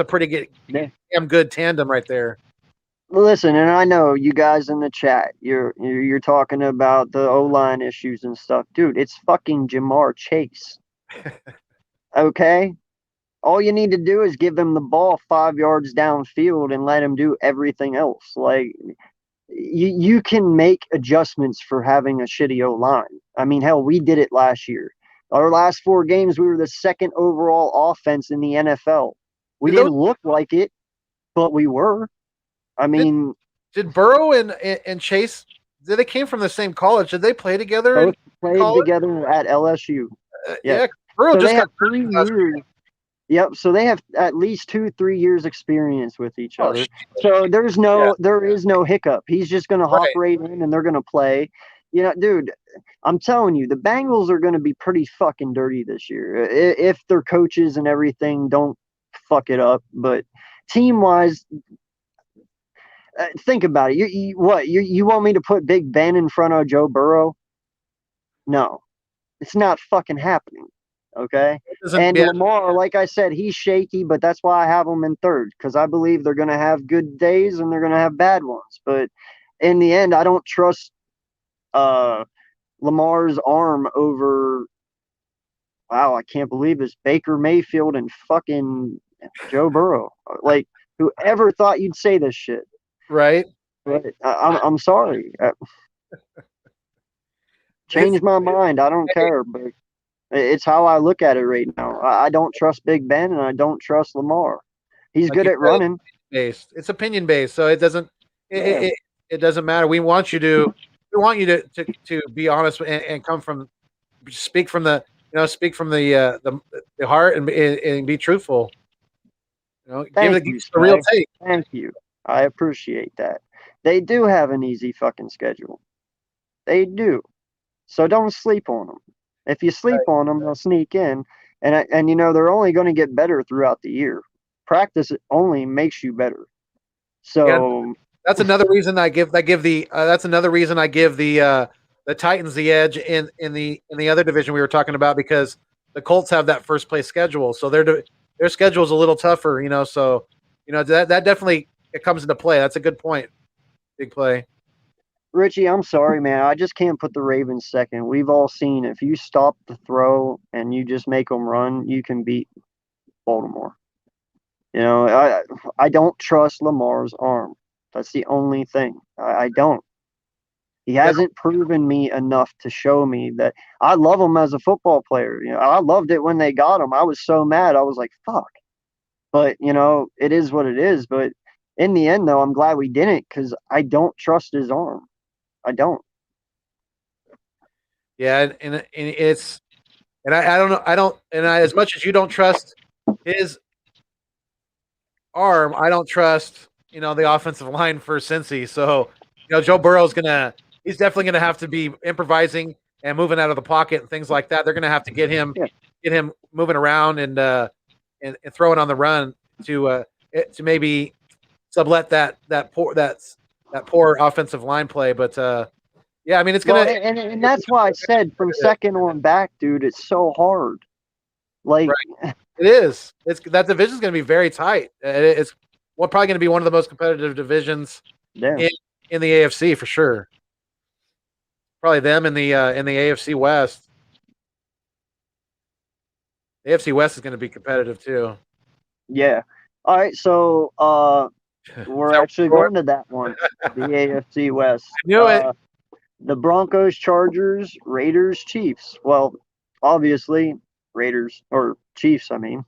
pretty damn good tandem right there. Listen, and I know you guys in the chat, you're talking about the O-line issues and stuff. Dude, it's fucking Jamar Chase. Okay? All you need to do is give him the ball 5 yards downfield and let him do everything else. Like, you can make adjustments for having a shitty O-line. I mean, hell, we did it last year. Our last 4 games, we were the second overall offense in the NFL. We didn't look like it, but we were. I mean, did Burrow and Chase? They came from the same college. Did they play together? Both played together at LSU. Yeah, Burrow so just got 3 years. Yep. So they have at least 2-3 years experience with each other. So there is no hiccup. He's just going to hop right in, and they're going to play. Dude, I'm telling you, the Bengals are going to be pretty fucking dirty this year if their coaches and everything don't fuck it up. But team wise. Think about it. You want me to put Big Ben in front of Joe Burrow? No, it's not fucking happening. Okay. And Lamar, like I said, he's shaky, but that's why I have him in third, because I believe they're going to have good days and they're going to have bad ones. But in the end, I don't trust Lamar's arm over. Wow, I can't believe this. Baker Mayfield and fucking Joe Burrow. Like, whoever thought you'd say this shit? Right. But I'm sorry. Change my mind. I don't care, but it's how I look at it right now. I don't trust Big Ben, and I don't trust Lamar. He's good at running. Based. It's opinion based, so it doesn't. It doesn't matter. We want you to be honest and come from, speak from the heart and be truthful. Give the real take. Thank you. I appreciate that. They do have an easy fucking schedule. They do. So don't sleep on them. If you sleep on them, they'll sneak in. And they're only going to get better throughout the year. Practice only makes you better. So that's another reason I give the Titans the edge in the other division we were talking about, because the Colts have that first place schedule. So their schedule is a little tougher, so that definitely it comes into play. That's a good point. Big play. Richie, I'm sorry, man. I just can't put the Ravens second. We've all seen if you stop the throw and you just make them run, you can beat Baltimore. I don't trust Lamar's arm. That's the only thing. I don't. He Yeah, hasn't proven me enough to show me that I love him as a football player. I loved it when they got him. I was so mad. I was like, fuck. But, it is what it is. But in the end, though, I'm glad we didn't because I don't trust his arm. I don't. yeah, and it's and I don't know. I don't and I, as much as you don't trust his arm, I don't trust the offensive line for Cincy. So Joe Burrow's he's definitely gonna have to be improvising and moving out of the pocket and things like that. They're gonna have to get him Yeah. moving around and throwing on the run to maybe sublet that poor offensive line play. But yeah, I mean it's Well, gonna and that's why I said from second on back, dude, it's so hard. Like, right. It is. That division's going to be very tight. It's probably going to be one of the most competitive divisions yeah. in the AFC for sure. Probably them in the AFC West. The AFC West is going to be competitive too. Yeah. All right, so we're actually going to that one, the AFC West. I knew it. The Broncos, Chargers, Raiders, Chiefs. Well, obviously, Raiders or Chiefs, I mean.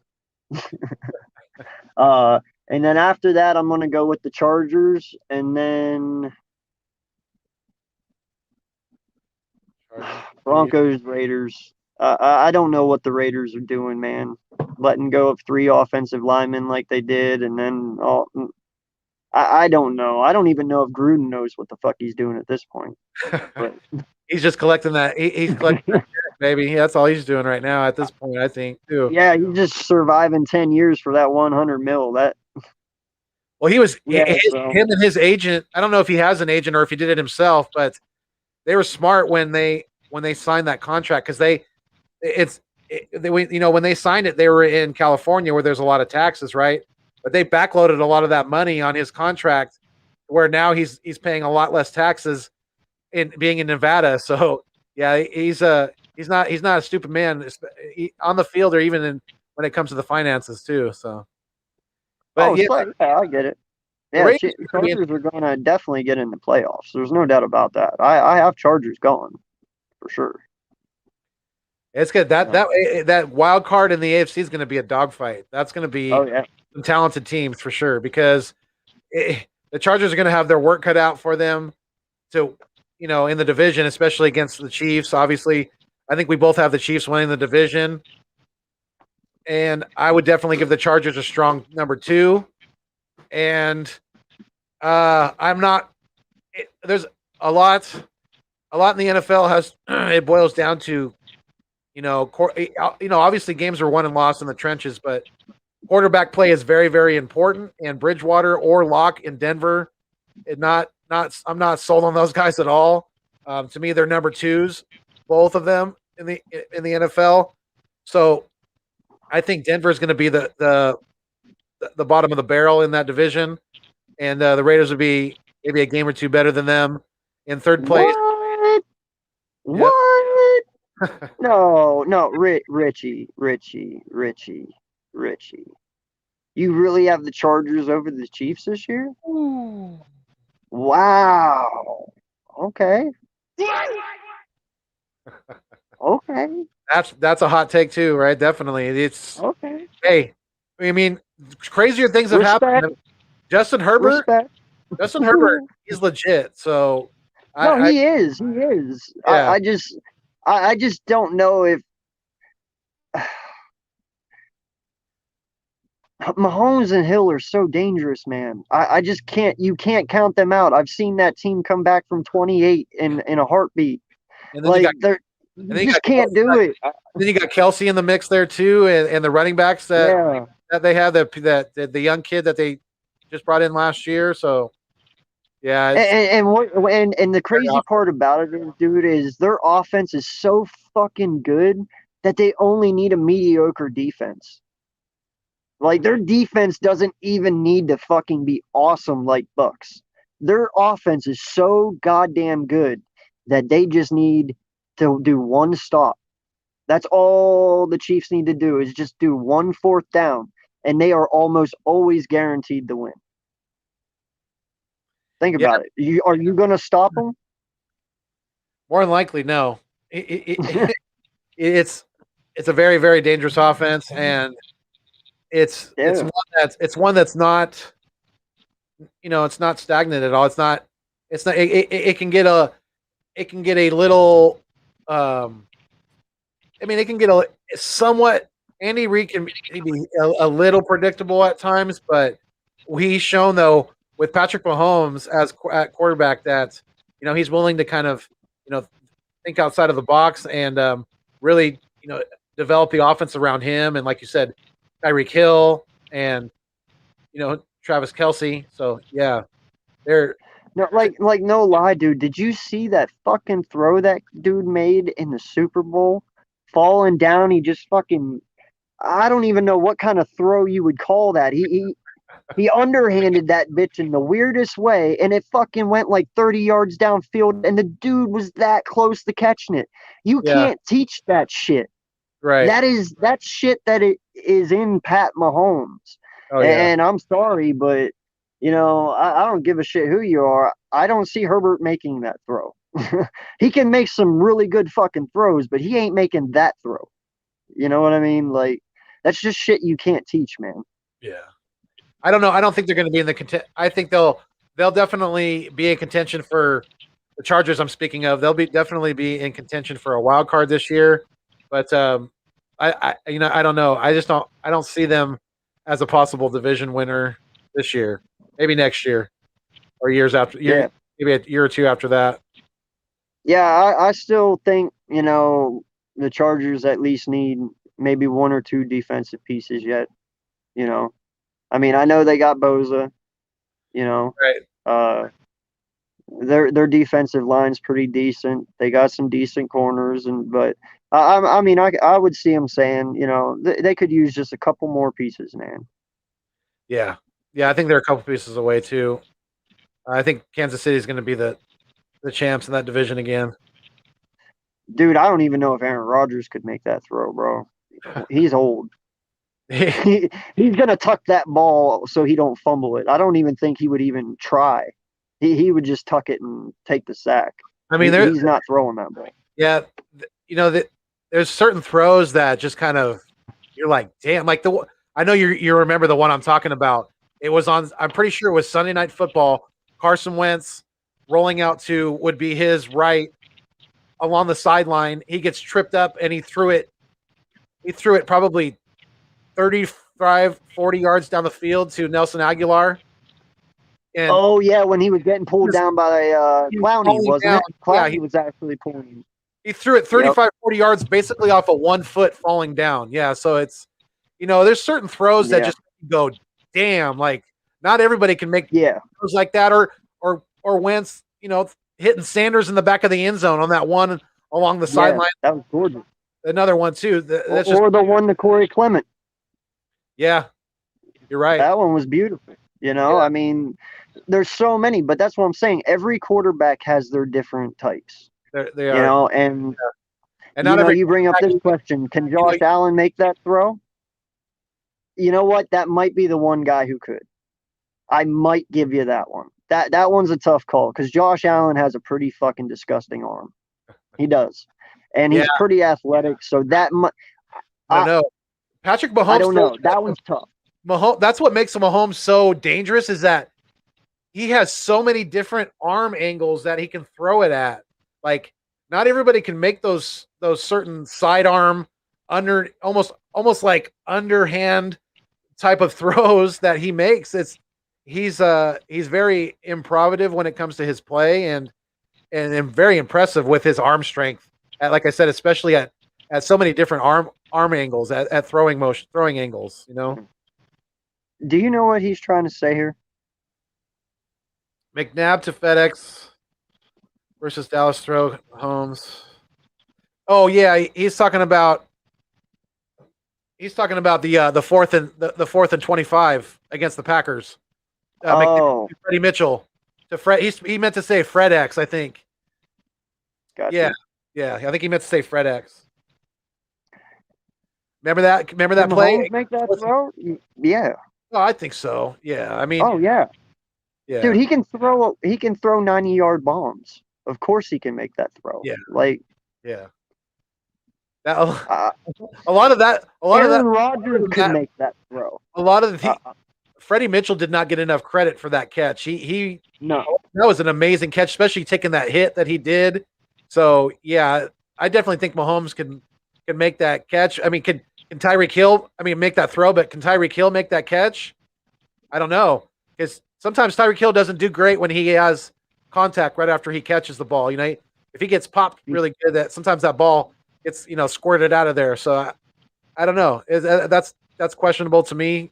And then after that, I'm going to go with the Chargers, and then Broncos, Raiders. I don't know what the Raiders are doing, man. Letting go of 3 offensive linemen like they did, and then I don't know. I don't even know if Gruden knows what the fuck he's doing at this point. But he's just collecting that. He's collecting that baby. That's all he's doing right now at this point, I think, too. Yeah, he's just surviving 10 years for that 100 mil. Well, he was him and his agent. I don't know if he has an agent or if he did it himself, but they were smart when they signed that contract because when they signed it, they were in California where there's a lot of taxes, right? But they backloaded a lot of that money on his contract, where now he's paying a lot less taxes in being in Nevada. So yeah, he's not a stupid man on the field or even when it comes to the finances too. So, but I get it. Yeah, Chargers are going to definitely get in the playoffs. There's no doubt about that. I have Chargers going for sure. It's good. That wild card in the AFC is going to be a dogfight. That's going to be some talented teams for sure because the Chargers are going to have their work cut out for them to, in the division, especially against the Chiefs. Obviously, I think we both have the Chiefs winning the division, and I would definitely give the Chargers a strong number 2. And I'm not. There's a lot in the NFL has it boils down to. Obviously games are won and lost in the trenches, but quarterback play is very, very important. And Bridgewater or Locke in Denver, I'm not sold on those guys at all. To me, they're number 2s, both of them in the NFL. So I think Denver is going to be the bottom of the barrel in that division, and the Raiders would be maybe a game or 2 better than them in third place. What? No, Richie. You really have the Chargers over the Chiefs this year? Ooh. Wow. Okay. Okay. That's a hot take too, right? Definitely. It's okay. Hey, I mean, crazier things have happened. Justin Herbert. Justin Herbert, he's legit. So he is. He is. Yeah. I just don't know if Mahomes and Hill are so dangerous, man. I just can't. You can't count them out. I've seen that team come back from 28 in a heartbeat. And then you just can't do it. Then you got Kelsey in the mix there too, and the running backs that they have, the young kid that they just brought in last year. So yeah, and the crazy part about it, dude, is their offense is so fucking good that they only need a mediocre defense. Like their defense doesn't even need to fucking be awesome like Bucks. Their offense is so goddamn good that they just need to do one stop. That's all the Chiefs need to do is just do one fourth down, and they are almost always guaranteed to win. Think Yeah, about it. Are you going to stop them? more than likely, no. It's it's a very very dangerous offense, and it's Yeah. one that's not, it's not stagnant at all. It's not it can get a little, I mean, it can get a somewhat. Andy Reid can be a little predictable at times, but he's shown though with Patrick Mahomes as at quarterback that he's willing to kind of think outside of the box and really develop the offense around him, and like you said, Tyreek Hill and Travis Kelsey. So yeah, they're No, like no lie, dude. Did you see that fucking throw that dude made in the Super Bowl? Falling down, he just fucking I don't even know what kind of throw you would call that. He underhanded that bitch in the weirdest way, and it fucking went like 30 yards downfield, and the dude was that close to catching it. You yeah, can't teach that shit. right. That's shit that it is in Pat Mahomes. Oh yeah, And I'm sorry, but I don't give a shit who you are. I don't see Herbert making that throw. He can make some really good fucking throws, but he ain't making that throw. You know what I mean? Like that's just shit you can't teach, man. yeah. I don't know. I don't think they're going to be in the content. I think they'll definitely be in contention for the Chargers. I'm speaking of. They'll be definitely be in contention for a wild card this year. But I don't know. I don't see them as a possible division winner this year. Maybe next year or years after. Yeah. Maybe a year or two after that. Yeah, I still think, the Chargers at least need maybe one or two defensive pieces yet, you know. I mean, I know they got Boza, you know. Right. Uh their defensive line's pretty decent. They got some decent corners but I mean I would see them saying, they could use just a couple more pieces, man. Yeah. Yeah. I think they're a couple pieces away too. I think Kansas City is going to be the champs in that division again. Dude, I don't even know if Aaron Rodgers could make that throw, bro. He's old. He's gonna tuck that ball so he don't fumble it. I don't even think he would even try. He would just tuck it and take the sack. I mean, He's not throwing that ball. yeah, there's certain throws that just kind of you're like, damn, like I know you remember the one I'm talking about. It was on. I'm pretty sure it was Sunday Night Football. Carson Wentz rolling out to would be his right along the sideline. He gets tripped up and he threw it. He threw it probably 35, 40 yards down the field to Nelson Aguilar. And Oh yeah, when he was getting pulled down by Clowney, wasn't down. it? Clowney was actually pulling him. He threw it 35, 40 yards basically off of 1 foot falling down. Yeah, so it's there's certain throws that just go, damn, like not everybody can make throws like that or Wentz, hitting Sanders in the back of the end zone on that one along the sideline. That was gorgeous. Another one too. Or the one to Corey Clement. Yeah, you're right. That one was beautiful. I mean, there's so many, but that's what I'm saying. Every quarterback has their different types. They are. And not you bring up this question: can Josh Allen make that throw? You know what? That might be the one guy who could. I might give you that one. That one's a tough call because Josh Allen has a pretty fucking disgusting arm. He does, and he's pretty athletic. So that I don't know. Patrick Mahomes. I don't know. That one's tough. Mahomes. That's what makes Mahomes so dangerous is that he has so many different arm angles that he can throw it at. Like not everybody can make those certain sidearm under almost like underhand type of throws that he makes. He's very improvisative when it comes to his play and very impressive with his arm strength. Like I said, especially at so many different arm angles at throwing angles. Do you know what he's trying to say here? McNabb to FedEx versus Dallas throw Holmes. Oh yeah, he's talking about. He's talking about the fourth and the fourth and 25 against the Packers. Oh, Freddie Mitchell to Fred. He meant to say Fred X, I think. Yeah, gotcha. yeah. I think he meant to say Fred X. Remember that? Remember Can that play? Mahomes make that throw? Yeah. Oh, I think so. Yeah. I mean, Oh yeah. Dude, yeah, he can throw 90-yard bombs. Of course he can make that throw. yeah, Like yeah. That, uh, a lot of that, a lot of that, Aaron Rodgers could that make that throw. a lot of Uh, the Freddie Mitchell did not get enough credit for that catch. He no. that was an amazing catch, especially taking that hit that he did. So yeah, I definitely think Mahomes can make that catch. I mean, can Tyreek Hill? I mean, make that throw, but can Tyreek Hill make that catch? I don't know because sometimes Tyreek Hill doesn't do great when he has contact right after he catches the ball. You know, if he gets popped really good, that sometimes that ball gets squirted out of there. So I don't know. That's questionable to me.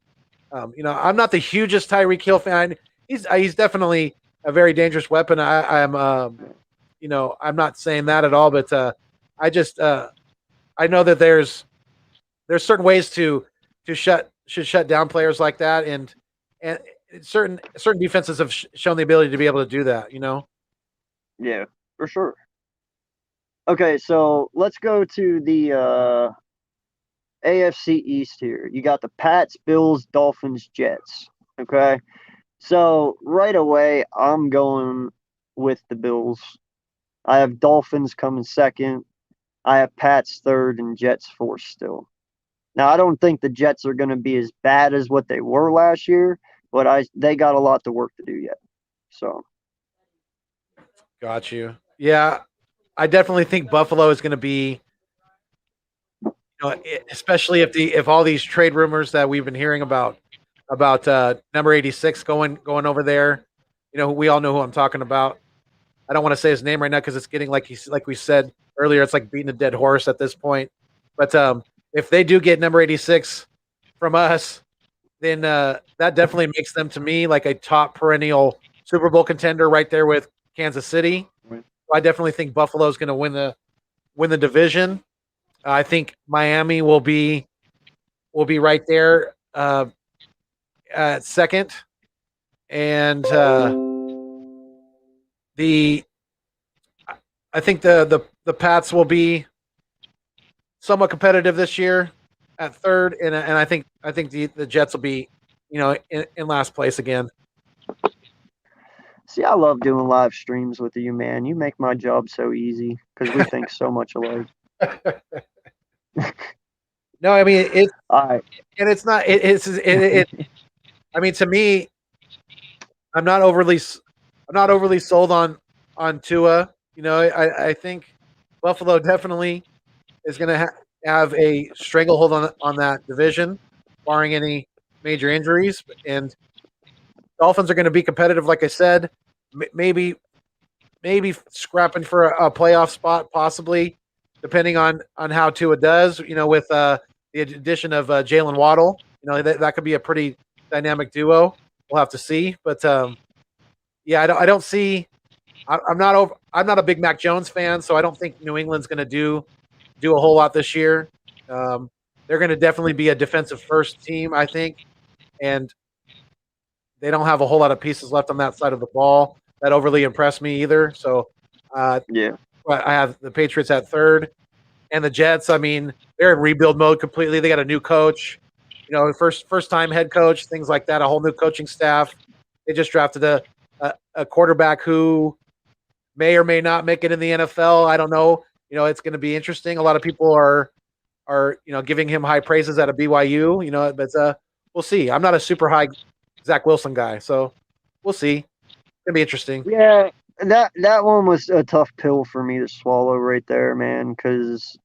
I'm not the hugest Tyreek Hill fan. He's definitely a very dangerous weapon. I'm not saying that at all, but I just I know that there's certain ways to shut down players like that, and certain defenses have shown the ability to be able to do that. Yeah, for sure. Okay, so let's go to the AFC East here. You got the Pats, Bills, Dolphins, Jets. Okay. So right away, I'm going with the Bills. I have Dolphins coming second. I have Pats third and Jets fourth still. Now I don't think the Jets are going to be as bad as what they were last year, but they got a lot to work to do yet. So Got you. Yeah, I definitely think Buffalo is going to be, especially if all these trade rumors that we've been hearing about number 86 going over there. We all know who I'm talking about. I don't want to say his name right now because it's getting like we said earlier, it's like beating a dead horse at this point. But if they do get number 86 from us, then that definitely makes them to me like a top perennial Super Bowl contender right there with Kansas City. I definitely think Buffalo is going to win the division. I think Miami will be right there at second, and the I think the Pats will be somewhat competitive this year at third, and I think the Jets will be in last place again. see, I love doing live streams with you, man. You make my job so easy because we think so much alike. No, I mean it, All right. and it's not. It I mean, to me, I'm not overly sold on Tua. I think Buffalo definitely is going to have a stranglehold on that division, barring any major injuries. And Dolphins are going to be competitive, like I said. Maybe scrapping for a playoff spot, possibly, depending on how Tua does. With the addition of Jalen Waddle, that could be a pretty dynamic duo. We'll have to see, but yeah, I don't see. I'm not a big Mac Jones fan, so I don't think New England's going to do a whole lot this year. Um, they're going to definitely be a defensive first team, I think, and they don't have a whole lot of pieces left on that side of the ball that overly impress me either. So Yeah. I have the Patriots at third, and the Jets. I mean, they're in rebuild mode completely. They got a new coach, first time head coach, things like that. A whole new coaching staff. They just drafted a quarterback who may or may not make it in the NFL. I don't know. It's going to be interesting. A lot of people are giving him high praises at a BYU. But we'll see. I'm not a super high Zach Wilson guy, so we'll see. It's gonna be interesting. Yeah. That one was a tough pill for me to swallow right there, man, because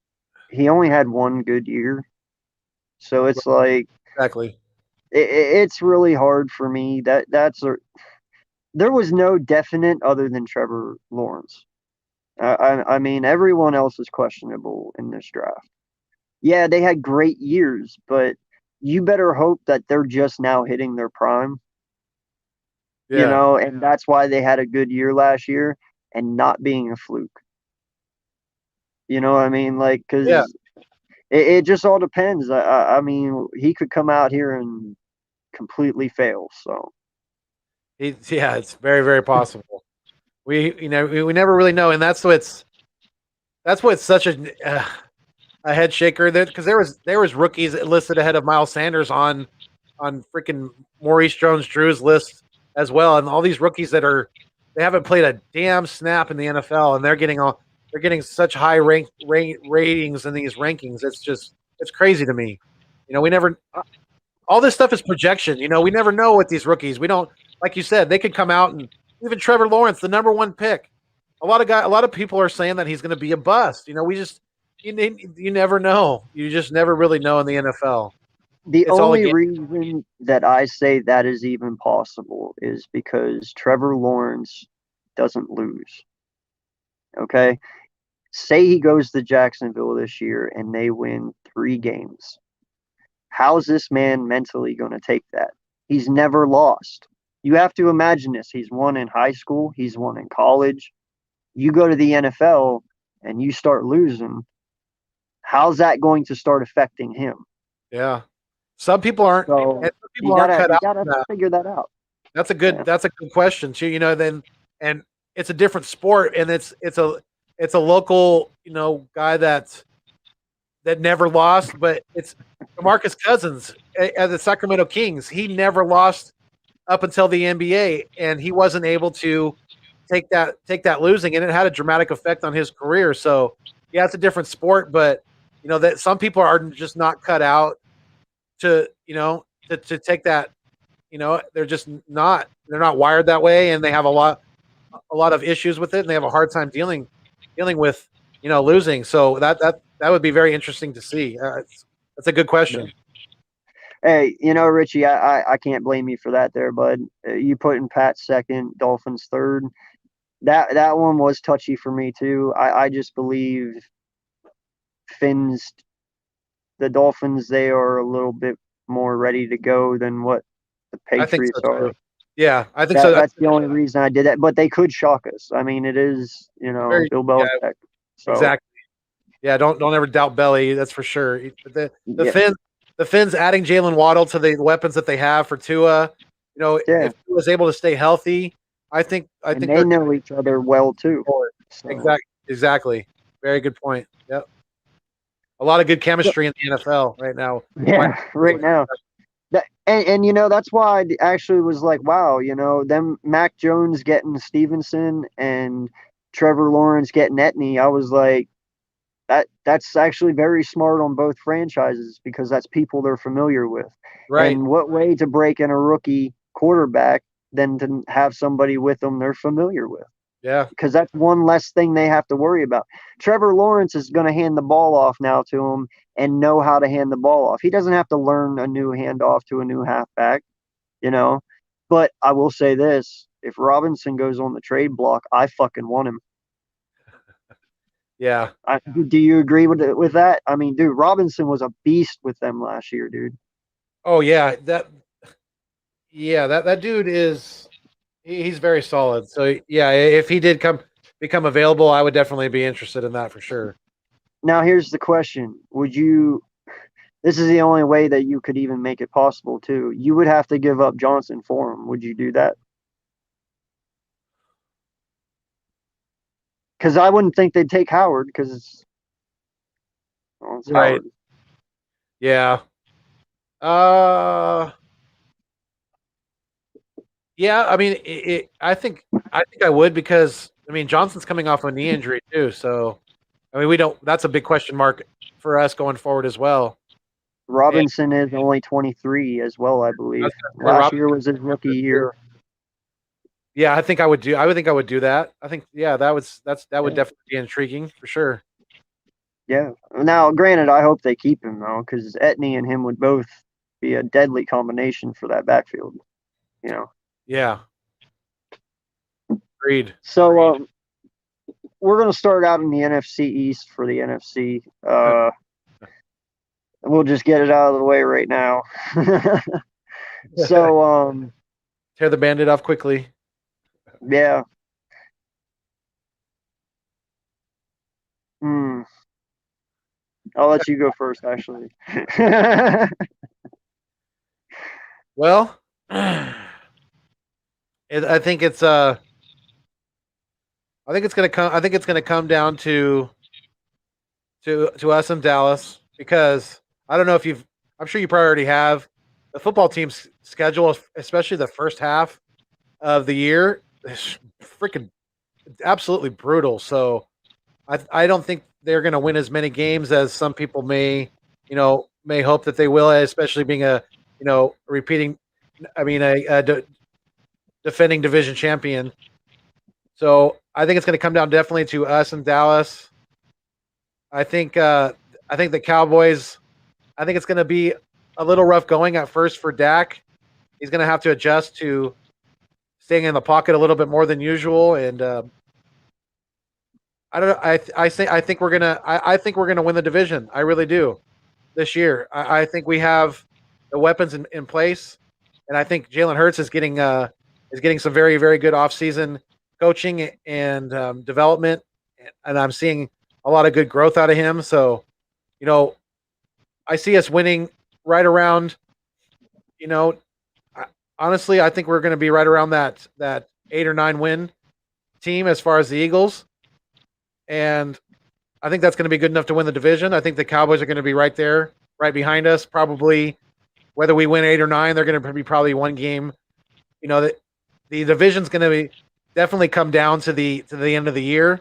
he only had one good year. So it's like Exactly. it's really hard for me. There was no definite other than Trevor Lawrence. I mean, everyone else is questionable in this draft. Yeah, they had great years, but you better hope that they're just now hitting their prime, Yeah. and that's why they had a good year last year and not being a fluke. You know what I mean? Like, Yeah. because It just all depends. I mean, he could come out here and completely fail. So Yeah, it's very, very possible. We never really know, and that's what's such a head shaker. That because there was rookies listed ahead of Miles Sanders on freaking Maurice Jones-Drew's list as well, and all these rookies they haven't played a damn snap in the NFL, and they're getting such high ratings in these rankings. It's crazy to me. We never all this stuff is projection. We never know with these rookies. We don't like you said they could come out and even Trevor Lawrence, the number one pick. A lot of people are saying that he's going to be a bust. We just you never know. You just never really know in the NFL. the It's all a only game. reason that I say that is even possible is because Trevor Lawrence doesn't lose. Okay, say he goes to Jacksonville this year and they win 3 games. How's this man mentally going to take that? He's never lost. You have to imagine this. He's won in high school, he's won in college. You go to the NFL and you start losing. How's that going to start affecting him? Yeah. Some people aren't, So and some people aren't cut you out gotta from that. figure that out. That's a Yeah. good question too. Then and it's a different sport, and it's a local guy that never lost, but it's DeMarcus Cousins at the Sacramento Kings. He never lost up until the NBA, and he wasn't able to take that losing, and it had a dramatic effect on his career. So yeah, it's a different sport, but that some people are just not cut out to take that. They're just not they're not wired that way, and they have a lot of issues with it, and they have a hard time dealing with losing. So that would be very interesting to see. That's a good question. Hey, Richie, I can't blame you for that there, bud. You put in Pat second, Dolphins third. That one was touchy for me too. I just believe Finns, the Dolphins, they are a little bit more ready to go than what the I think Patriots so are. too. Yeah, I think so. That's the only reason I did that. But they could shock us. I mean, it is, Very, Bill yeah, Belichick. So exactly. Yeah, don't ever doubt Belly. That's for sure. But the yeah, Finns, the Finns adding Jalen Waddle to the weapons that they have for Tua. yeah, If he was able to stay healthy, I and think they they're know each other well too. So exactly. Very good point. Yep. A lot of good chemistry in the NFL right now. yeah, right now. And that's why I actually was like, wow, them Mac Jones getting Stevenson and Trevor Lawrence getting Etney. I was like, that's actually very smart on both franchises because that's people they're familiar with. Right. And what way to break in a rookie quarterback than to have somebody with them they're familiar with? Yeah. Because that's one less thing they have to worry about. Trevor Lawrence is going to hand the ball off now to him and know how to hand the ball off. He doesn't have to learn a new handoff to a new halfback, you know. But I will say this: if Robinson goes on the trade block, I fucking want him. Yeah. Do you agree with that? I mean, dude, Robinson was a beast with them last year, dude. Oh yeah. That dude he's very solid. So yeah, if he did become available, I would definitely be interested in that for sure. Now, here's the question: would you? This is the only way that you could even make it possible, too. You would have to give up Johnson for him. Would you do that? Because I wouldn't think they'd take Howard because it's Right. Howard. Yeah. Uh yeah, I mean I think I would because I mean Johnson's coming off a knee injury too, so I mean we don't that's a big question mark for us going forward as well. And Robinson is only 23 as well, I I believe. was gonna say Last Robinson year was his rookie year. too. Yeah, I would do that. I think yeah, that would Yeah. definitely be intriguing for sure. Yeah. Now, granted, I hope they keep him, though, because Etney and him would both be a deadly combination for that backfield, you know. Yeah, agreed. So, we're going to start out in the NFC East for the NFC. We'll just get it out of the way right now. So, Tear the bandit off quickly. yeah. Hmm. I'll let you go first, actually. Well, I think it's I think it's gonna come. I think it's gonna come down to us in Dallas because I don't know if you've. I'm sure you probably already have the football team's schedule, especially the first half of the year. Is freaking absolutely brutal. So I don't think they're going to win as many games as some people may hope that they will, especially being a repeating. I mean a defending division champion. So I think it's going to come down definitely to us in Dallas. I think I think the Cowboys. I think it's going to be a little rough going at first for Dak. He's going to have to adjust to staying in the pocket a little bit more than usual, and I don't know. I think we're gonna I think we're gonna win the division. I really do this year. I think we have the weapons in place, and I think Jalen Hurts is getting some very very good offseason coaching and development, and I'm seeing a lot of good growth out of him. So you know I see us winning right around you know honestly I think we're going to be right around that 8 or 9 win team as far as the Eagles, and I think that's going to be good enough to win the division. I think the Cowboys are going to be right there, right behind us. Probably whether we win 8 or 9, they're going to be probably one game. That the division's going to be definitely come down to the end of the year,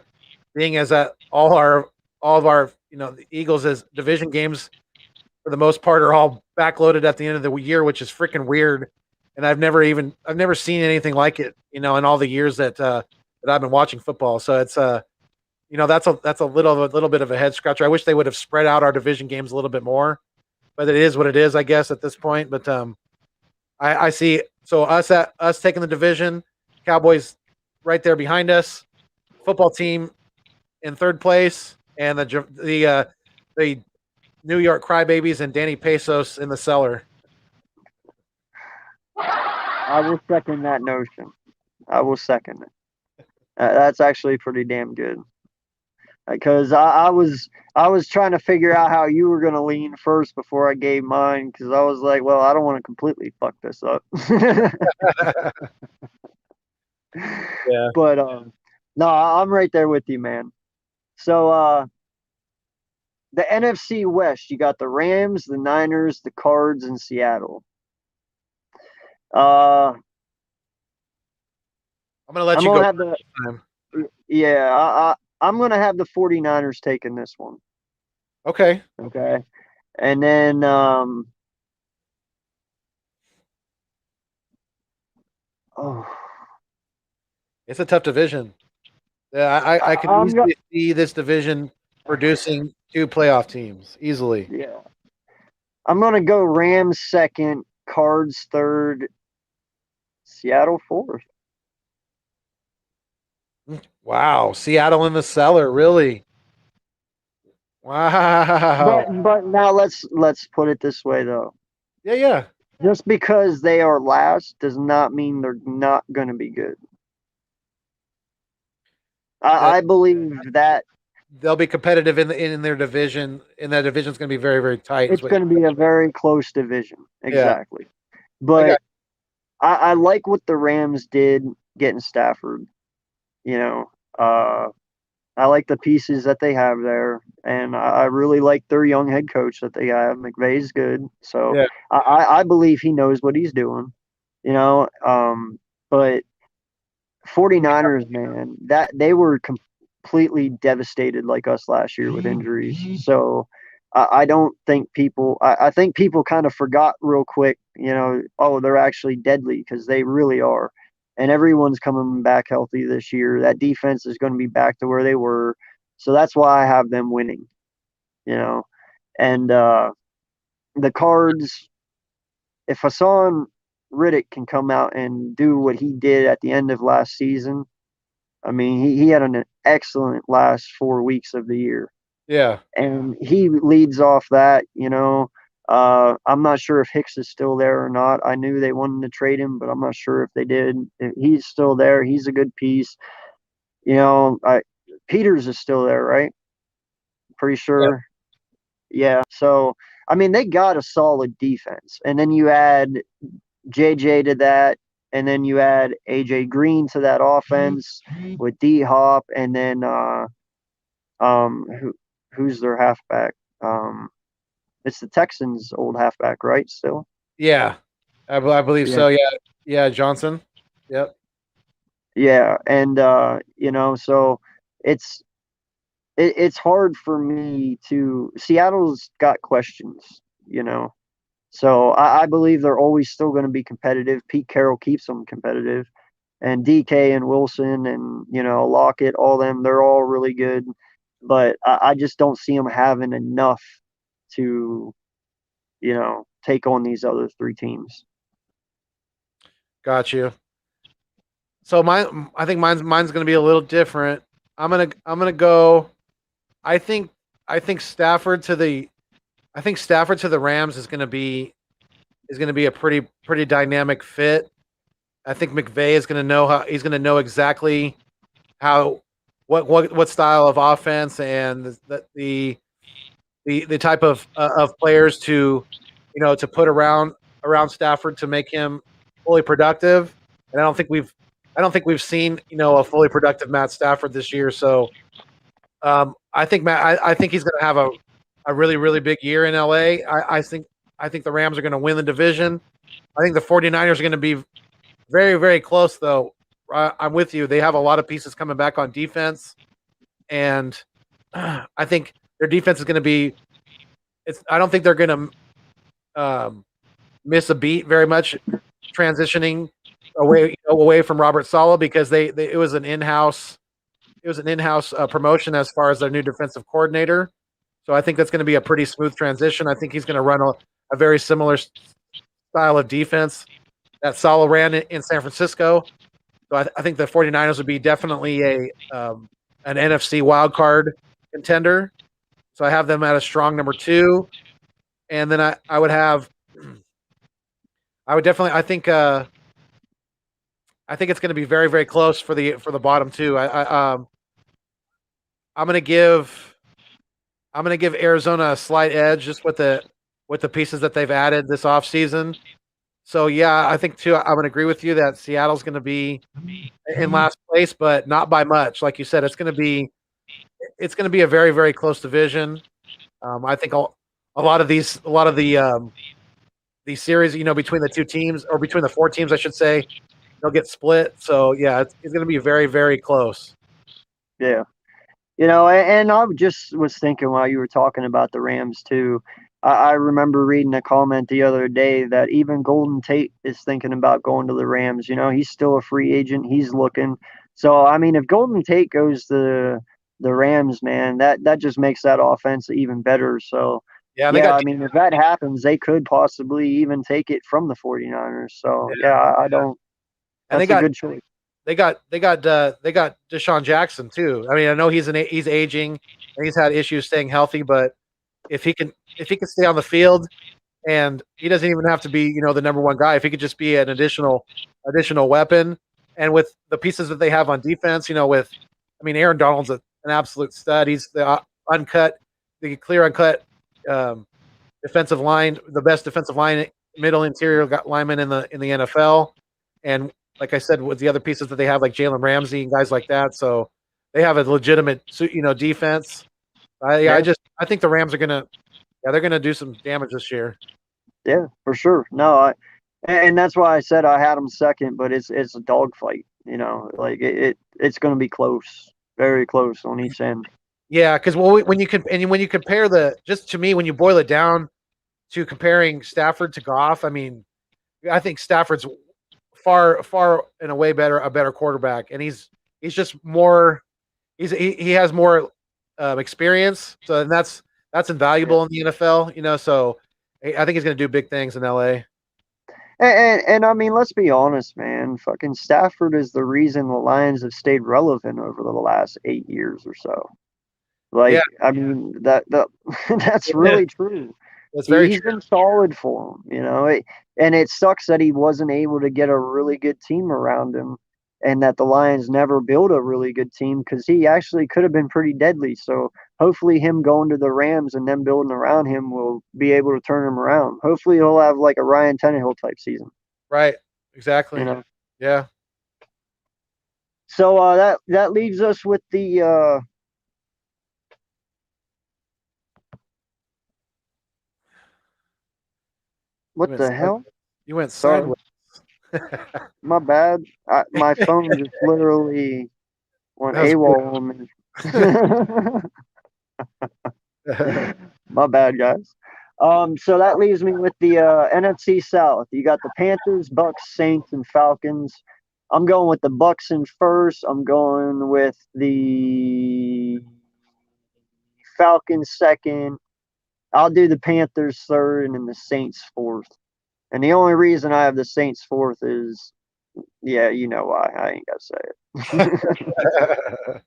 being as that all of our the Eagles' as division games for the most part are all backloaded at the end of the year, which is freaking weird. And I've never seen anything like it, in all the years that I've been watching football. So it's that's a little bit of a head scratcher. I wish they would have spread out our division games a little bit more, but it is what it is, I guess, at this point. But I see us taking the division, Cowboys right there behind us, football team in third place, and the New York Crybabies and Danny Pesos in the cellar. I will second that notion. I will second it. That's actually pretty damn good. Because I was trying to figure out how you were going to lean first before I gave mine. Because I was like, well, I don't want to completely fuck this up. Yeah. But no, I'm right there with you, man. So the NFC West, you got the Rams, the Niners, the Cards, and Seattle. Uh, I'm gonna let I'm you gonna go have the time. yeah. I'm gonna have the 49ers taking this one. Okay. Okay, and then oh, It's a tough division. Yeah, I could I'm go- easily see this division producing 2 playoff teams easily. yeah. I'm gonna go Rams second, Cards third, Seattle fourth. Wow, Seattle in the cellar, really? Wow. But now let's put it this way though. Yeah, yeah. Just because they are last does not mean they're not gonna be good. Uh, I believe that they'll be competitive in their division, and that division's going to be very very tight. Is it's what? going to be a very close division. Yeah, Exactly. I got. But I like what the Rams did getting Stafford. You know, I like the pieces that they have there, and I really like their young head coach that they have. McVay's good, so Yeah, I believe he knows what he's doing. You know, but 49ers, man, that they were completely devastated like us last year with injuries. So I don't think I think people kind of forgot real quick, oh, they're actually deadly because they really are. And everyone's coming back healthy this year. That defense is going to be back to where they were. So that's why I have them winning, you know. And the Cards, if Hassan Riddick can come out and do what he did at the end of last season, I mean, he had an excellent last 4 weeks of the year. yeah. And he leads off that. I'm not sure if Hicks is still there or not. I knew they wanted to trade him, but I'm not sure if they did. If he's still there. He's a good piece. Peters is still there, right? Pretty Yeah. sure. Yeah. So I mean, they got a solid defense, and then you add JJ to that, and then you add AJ Green to that offense with D Hop, and then who's their halfback? Um, it's the Texans' old halfback, right? Still. Yeah, I believe Yeah. so. Yeah, yeah, Johnson. Yep. Yeah, and so it's it's hard for me to Seattle's got questions, you know. So I believe they're always still going to be competitive. Pete Carroll keeps them competitive, and DK and Wilson and Lockett, all them, they're all really good. But I just don't see them having enough to take on these other three teams. Got you. So I think mine's going to be a little different. I'm gonna go. I think I think Stafford to the I think Stafford to the Rams is going to be a pretty dynamic fit. I think McVay is going to know how he's going to know exactly how what style of offense and the type of players to to put around Stafford to make him fully productive. And I don't think we've seen a fully productive Matt Stafford this year. So I think he's going to have a really big year in LA. I think the Rams are going to win the division. I think the 49ers are going to be very close though. I'm with you. They have a lot of pieces coming back on defense, and I think their defense is going to be. I don't think they're going to miss a beat very much transitioning away from Robert Saleh because it was an in-house promotion as far as their new defensive coordinator. So I think that's going to be a pretty smooth transition. I think he's going to run a very similar style of defense that Saleh ran in San Francisco. So I think the 49ers would be definitely an NFC wild card contender. So I have them at a strong number 2, and then I would have I would definitely I think it's going to be very close for the bottom 2. I'm going to give Arizona a slight edge just with the pieces that they've added this offseason. So yeah, I think too. I'm going to agree with you that Seattle's going to be in last place, but not by much. Like you said, it's going to be a very close division. I think a lot of these series, between the two teams or between the 4 teams, I should say, they'll get split. So yeah, it's going to be very close. Yeah. And I just was thinking while you were talking about the Rams too. I remember reading a comment the other day that even Golden Tate is thinking about going to the Rams. He's still a free agent. He's looking. So I mean, if Golden Tate goes to the Rams, man, that just makes that offense even better. So Yeah, they yeah, got I mean, if that happens, they could possibly even take it from the 49ers. So yeah, yeah, I don't. and That's a good choice. they got Deshaun Jackson too. I mean, I know he's aging and he's had issues staying healthy, but if he can stay on the field and he doesn't even have to be the number 1 guy, if he could just be an additional weapon, and with the pieces that they have on defense, Aaron Donald's an absolute stud. He's the clear uncut um, defensive line, the best defensive line middle interior lineman in the NFL, and like I said, with the other pieces that they have, like Jalen Ramsey and guys like that, so they have a legitimate defense. Yeah. I think the Rams are gonna they're gonna do some damage this year. Yeah, for sure. No, and that's why I said I had them second, but it's a dogfight. Like it's going to be close, very close on each end. Yeah, because when you compare just to me, when you boil it down to comparing Stafford to Goff, I mean, I think Stafford's far and away a better quarterback, and he's just more he has more experience, so and that's Yeah. invaluable in the NFL. So I think he's going to do big things in LA. And I mean, let's be honest, man. Fucking Stafford is the reason the Lions have stayed relevant over the last 8 years or so. Yeah, Like, I mean, that that's really true. that's very He's true. been solid for him, and it sucks that he wasn't able to get a really good team around him and that the Lions never built a really good team because he actually could have been pretty deadly. So hopefully, him going to the Rams and them building around him will be able to turn him around. Hopefully, he'll have like a Ryan Tannehill type season. Right. You Exactly. know. Yeah. So that leaves us with the You what went the side- hell? you went Sorry, sideways. my bad. My phone just literally went That was AWOL on me. good. My bad, guys. So that leaves me with the NFC South. You got the Panthers, Bucks, Saints, and Falcons. I'm going with the Bucks in first. I'm going with the Falcons second. I'll do the Panthers third, and then the Saints fourth. And the only reason I have the Saints fourth is, yeah, you know why. I ain't gotta say it.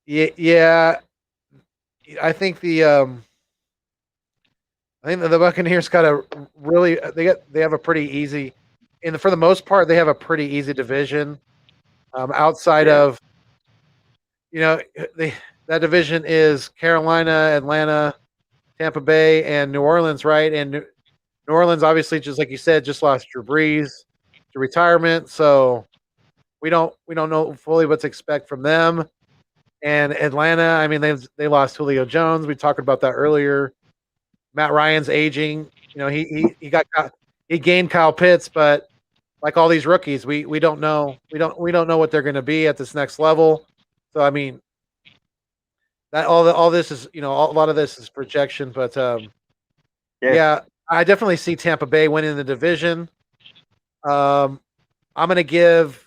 Yeah, yeah. I think the Buccaneers got a really they have a pretty easy, and for the most part they have a pretty easy division. Outside Yeah, of you know they that division is Carolina, Atlanta, Tampa Bay, and New Orleans, right? And New Orleans obviously, just like you said, just lost Drew Brees to retirement, so we don't know fully what to expect from them. And Atlanta, I mean they lost Julio Jones. We talked about that earlier. Matt Ryan's aging. He gained Kyle Pitts, but like all these rookies, we don't know we don't know what they're going to be at this next level. So I mean that all this is a lot of this is projection, but yeah. yeah, I definitely see Tampa Bay winning the division. Um, I'm gonna give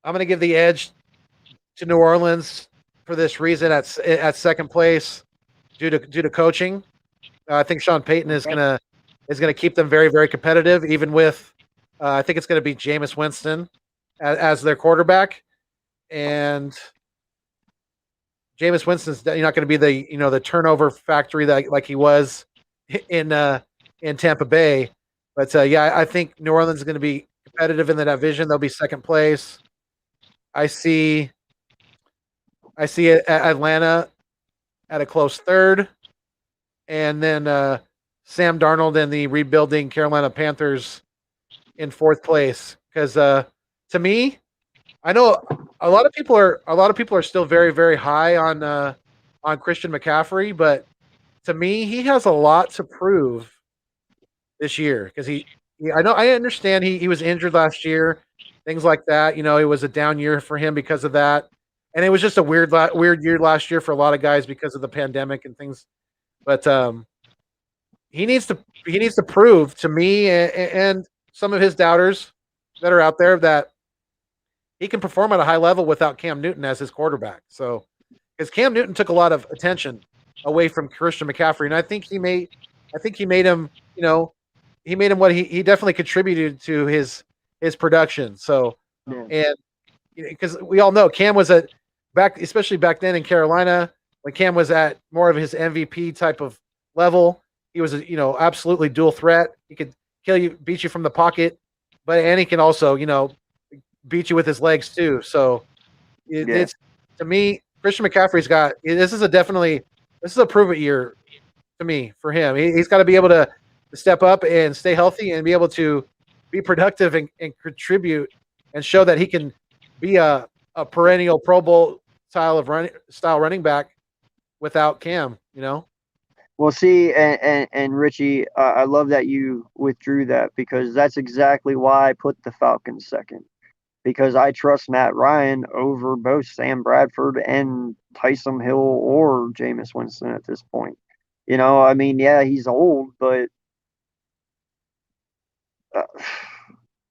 I'm gonna give the edge to New Orleans for this reason at second place due to coaching. I think Sean Payton Okay. is gonna keep them very very competitive, even with I think it's gonna be Jameis Winston as their quarterback, and Jameis Winston's not going to be the turnover factory that like he was in uh, in Tampa Bay, but yeah, I think New Orleans is going to be competitive in the division. They'll be second place. I see I see Atlanta at a close third, and then Sam Darnold and the rebuilding Carolina Panthers in fourth place. Because to me, I know a lot of people are still very very high on Christian McCaffrey, but to me, he has a lot to prove this year because I understand he was injured last year, things like that. It was a down year for him because of that, and it was just a weird year last year for a lot of guys because of the pandemic and things. But he needs to prove to me and some of his doubters that are out there that he can perform at a high level without Cam Newton as his quarterback. So, because Cam Newton took a lot of attention away from Christian McCaffrey, and I think he made him, he made him what he definitely contributed to his production. So, Yeah. and because we all know Cam was especially back then in Carolina, when Cam was at more of his MVP type of level, he was absolutely dual threat. He could kill you, beat you from the pocket, and he can also beat you with his legs too. So Yeah. it's to me, Christian McCaffrey's got this is a prove it year to me for him. He's got to be able to step up and stay healthy and be able to be productive and contribute and show that he can be a perennial Pro Bowl style running back without Cam. Well, see, and Richie, I love that you withdrew that because that's exactly why I put the Falcons second. Because I trust Matt Ryan over both Sam Bradford and Tyson Hill or Jameis Winston at this point. I mean, yeah, he's old, but uh,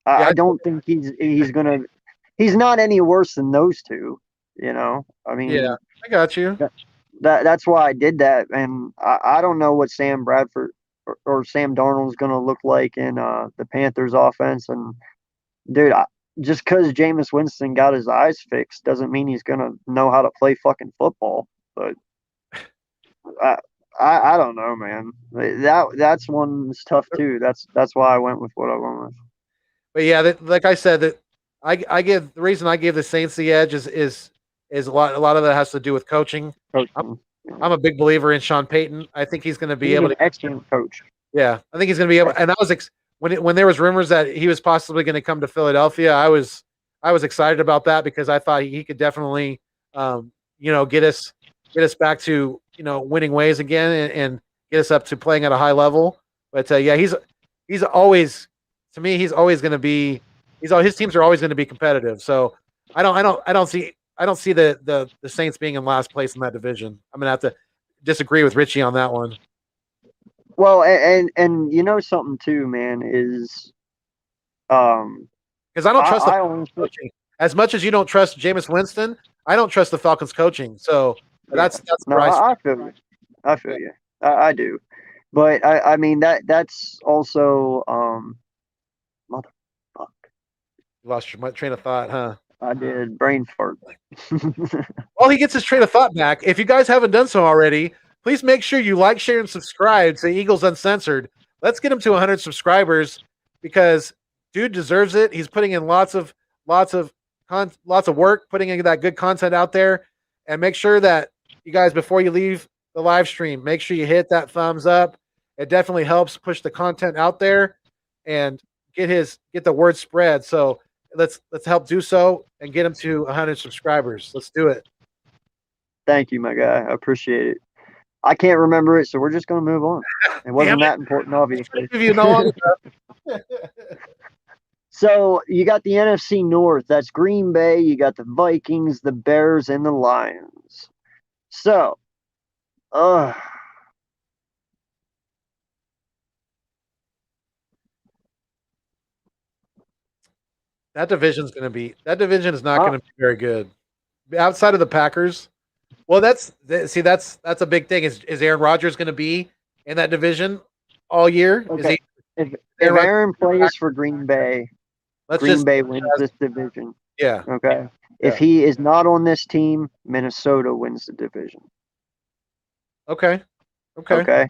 I Yeah, don't think he's not any worse than those two. I yeah, mean, I got you. that's why I did that, and I don't know what Sam Bradford or Sam Darnold's going to look like in the Panthers offense. And dude, just because Jameis Winston got his eyes fixed doesn't mean he's going to know how to play fucking football. But I, I don't know, man. That's one's tough too. That's why I went with what I went with. But yeah, like I said, that I give the reason I give the Saints the edge is a lot of that has to do with coaching. I'm, Coaching. Yeah. I'm a big believer in Sean Payton. I think he's going to be He's able an to. excellent coach. Yeah, I think he's going to be able. And I was when there was rumors that he was possibly going to come to Philadelphia, I was excited about that because I thought he could definitely, um, get us back to winning ways again and get us up to playing at a high level. But yeah, he's always to me he's always going to be his teams are always going to be competitive. So I don't see the Saints being in last place in that division. I'm going to have to disagree with Richie on that one. Well, and you know something too, man, is um Because I don't trust the I honestly, coaching as much as you don't trust Jameis Winston. I don't trust the Falcons coaching. So yeah. that's No, where I I feel you. I feel you. I do. But I mean that's also motherfuck. lost your train of thought, huh? I did brain fart. While he gets his train of thought back, if you guys haven't done so already, please make sure you like, share, and subscribe to Eagles Uncensored. Let's get him to 100 subscribers because dude deserves it. He's putting in lots of lots of work, putting in that good content out there. And make sure that you guys, before you leave the live stream, make sure you hit that thumbs up. It definitely helps push the content out there and get the word spread. So let's help do so and get him to 100 subscribers. Let's do it. Thank you, my guy. I appreciate it. I can't remember it, so we're just gonna move on. It wasn't that important, obviously. Give you no longer. So you got the NFC North. That's Green Bay. You got the Vikings, the Bears, and the Lions. So, uh, That division is not going to be very good outside of the Packers. Well, that's a big thing. Is Aaron Rodgers going to be in that division all year? Is okay. he? If Aaron Rodgers, Aaron plays for Green Bay, let's Green just Bay wins this division. yeah, Okay. If yeah. he is not on this team, Minnesota wins the division. Okay, okay. Okay.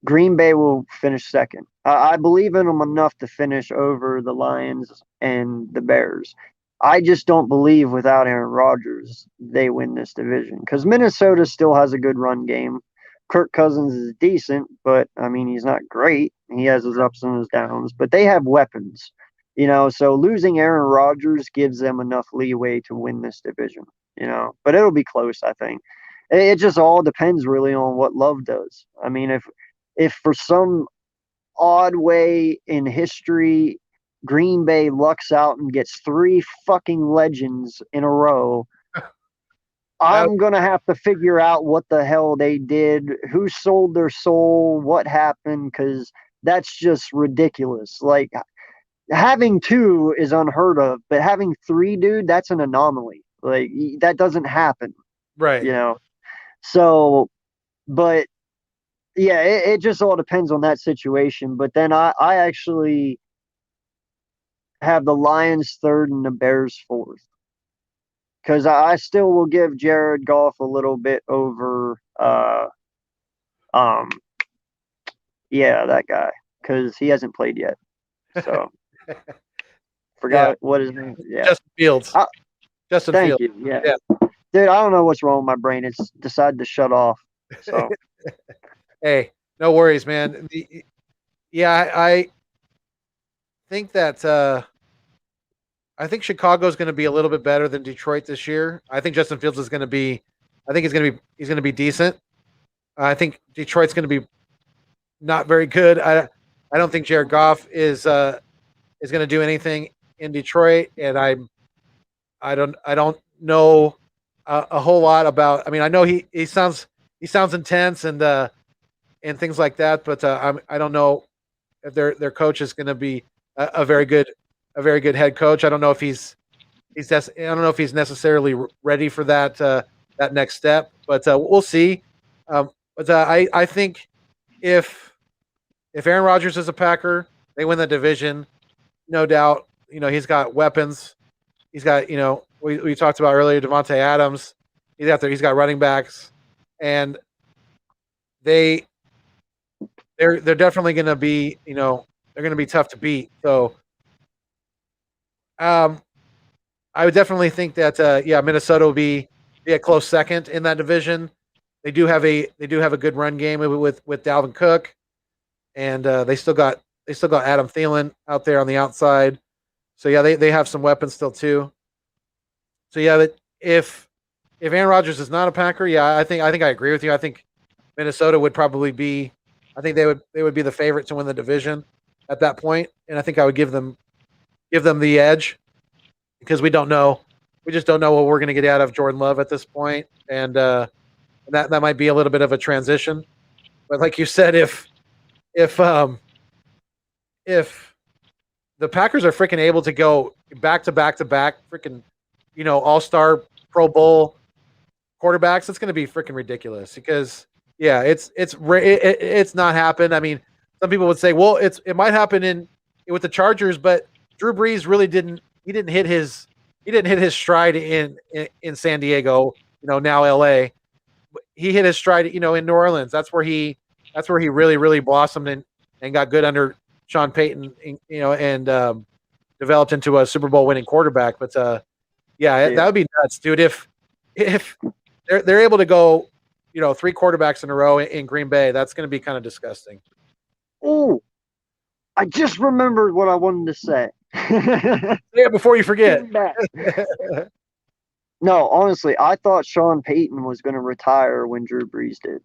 Green Bay will finish second. I believe in them enough to finish over the Lions and the Bears. I just don't believe without Aaron Rodgers they win this division because Minnesota still has a good run game. Kirk Cousins is decent, but I mean he's not great. He has his ups and his downs, but they have weapons, So losing Aaron Rodgers gives them enough leeway to win this division. But it'll be close, I think. It just all depends really on what Love does. I mean, if for some odd way in history Green Bay lucks out and gets three fucking legends in a row, That, I'm going to have to figure out what the hell they did, who sold their soul, what happened, because that's just ridiculous. Like, having two is unheard of, but having three, dude, that's an anomaly. Like, that doesn't happen, right. you know? So, but yeah, it just all depends on that situation. But then I actually have the Lions third and the Bears fourth because I still will give Jared Goff a little bit over, um, yeah, that guy because he hasn't played yet. So Yeah, forgot what his name. Yeah, Justin Fields. uh, Justin thank Fields. you. Yeah. Yeah. Dude, I don't know what's wrong with my brain. It's decided to shut off. So Hey, no worries, man. Yeah, I think that I think Chicago's going to be a little bit better than Detroit this year. I think Justin Fields is going to be. I think he's going to be decent. I think Detroit's going to be not very good. I don't think Jared Goff is going to do anything in Detroit, and I don't know a whole lot about. I mean, I know he sounds intense and things like that, but I don't know if their coach is going to be a very good head coach. I don't know if I don't know if he's necessarily ready for that next step, but we'll see. But I think if Aaron Rodgers is a Packer, they win the division, no doubt. He's got weapons. He's got we talked about earlier Devontae Adams. He's out there. He's got running backs, and they they're definitely going to be they're going to be tough to beat. So Um, I would definitely think that Minnesota will be a close second in that division. They do have a good run game with Dalvin Cook, and they still got Adam Thielen out there on the outside. So yeah, they have some weapons still too. So yeah, that if Aaron Rodgers is not a Packer, yeah, I think I agree with you. I think Minnesota would probably be. I think they would be the favorite to win the division at that point, and I think I would give them the edge because we don't know. We just don't know what we're going to get out of Jordan Love at this point, and that might be a little bit of a transition. But like you said, if if the Packers are freaking able to go back to back to back, freaking, All Star, Pro Bowl quarterbacks, it's going to be freaking ridiculous. Because yeah, it's not happened. I mean, some people would say, well, it might happen in with the Chargers, but Drew Brees really didn't. He didn't hit his stride in San Diego. Now L.A. He hit his stride, in New Orleans. That's where he really blossomed and got good under Sean Payton, and developed into a Super Bowl winning quarterback. But yeah, that Yeah. would be nuts, dude. If they're able to go, three quarterbacks in a row in Green Bay, that's going to be kind of disgusting. Oh, I just remembered what I wanted to say. Yeah, before you forget. Getting back. No, honestly, I thought Sean Payton was going to retire when Drew Brees did.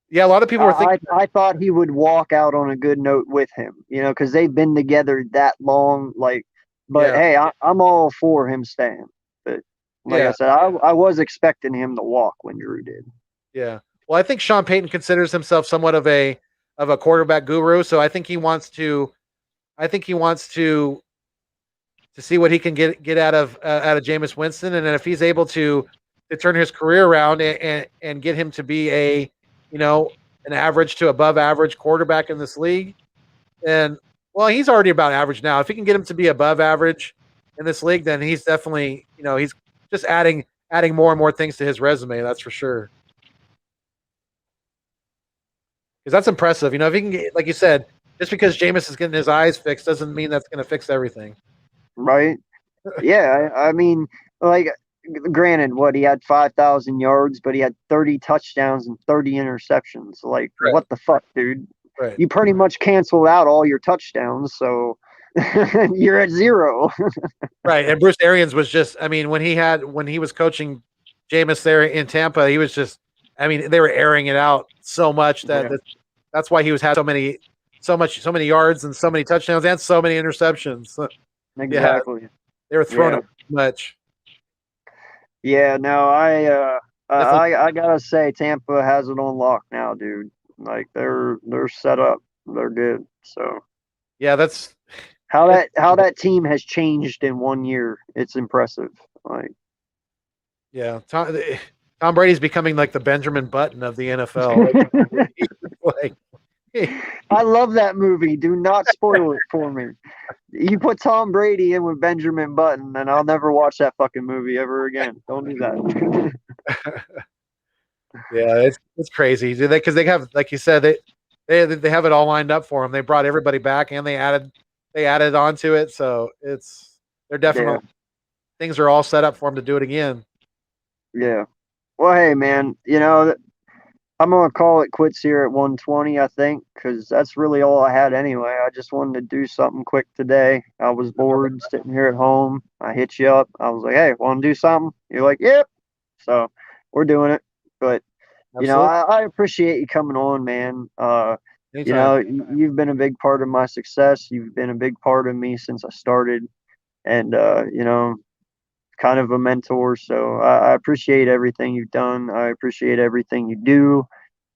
Yeah, a lot of people were thinking. I thought he would walk out on a good note with him, because they've been together that long. But Yeah, hey, I'm all for him staying. But like I yeah, said, I was expecting him to walk when Drew did. yeah. Well, I think Sean Payton considers himself somewhat of a quarterback guru, so I think he wants to. I think he wants to see what he can get out of Jameis Winston, and then if he's able to turn his career around and get him to be you know an average to above average quarterback in this league, and well, he's already about average now. If he can get him to be above average in this league, then he's definitely he's just adding more and more things to his resume. That's for sure. Because that's impressive. If he can get, like you said, just because Jameis is getting his eyes fixed doesn't mean that's going to fix everything. Right? Yeah, I mean, like, granted, what he had 5,000 yards, but he had 30 touchdowns and 30 interceptions. Like, Right. what the fuck, dude? Right. You pretty much canceled out all your touchdowns, so you're at zero. Right. And Bruce Arians was just, I mean, when he was coaching Jameis there in Tampa, he was just, I mean, they were airing it out so much Yeah, that's why he was had so many yards and so many touchdowns and so many interceptions. So, yeah, exactly. they were throwing Yeah. him much. Yeah, no, Definitely. I gotta say Tampa has it on lock now, dude. Like they're set up. They're good. So Yeah, that's how it's that team has changed in 1 year, it's impressive. Like yeah. Tom Brady's becoming like the Benjamin Button of the NFL. Like, I love that movie. Do not spoil it for me. You put Tom Brady in with Benjamin Button, and I'll never watch that fucking movie ever again. Don't do that. yeah, it's crazy. Do they? Because they have, like you said, they have it all lined up for them. They brought everybody back and they added on to it. So they're Yeah, definitely things are all set up for them to do it again. yeah. Well, hey, man. I'm gonna call it quits here at 120. I think because that's really all I had anyway. I just wanted to do something quick today. I was bored sitting here at home. I hit you up. I was like, "Hey, want to do something?" You're like, "Yep." So we're doing it. But Absolutely, I appreciate you coming on, man. anytime. You've been a big part of my success. You've been a big part of me since I started, and kind of a mentor. So I appreciate everything you've done. I appreciate everything you do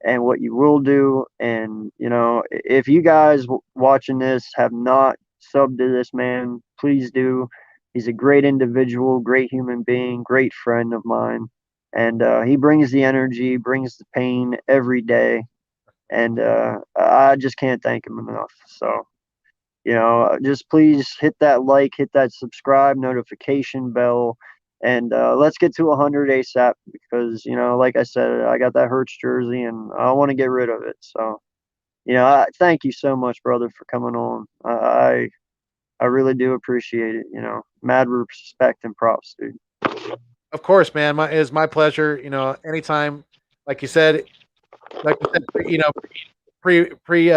and what you will do. And, if you guys watching this have not subbed to this man, please do. He's a great individual, great human being, great friend of mine. And he brings the energy, brings the pain every day. And I just can't thank him enough. So, just please hit that like, hit that subscribe notification bell, and let's get to 100 ASAP because, like I said, I got that Hurts jersey and I want to get rid of it. So, thank you so much, brother, for coming on. I I really do appreciate it. Mad respect and props, dude. Of course, man. It is my pleasure. Anytime, like you said, pre pre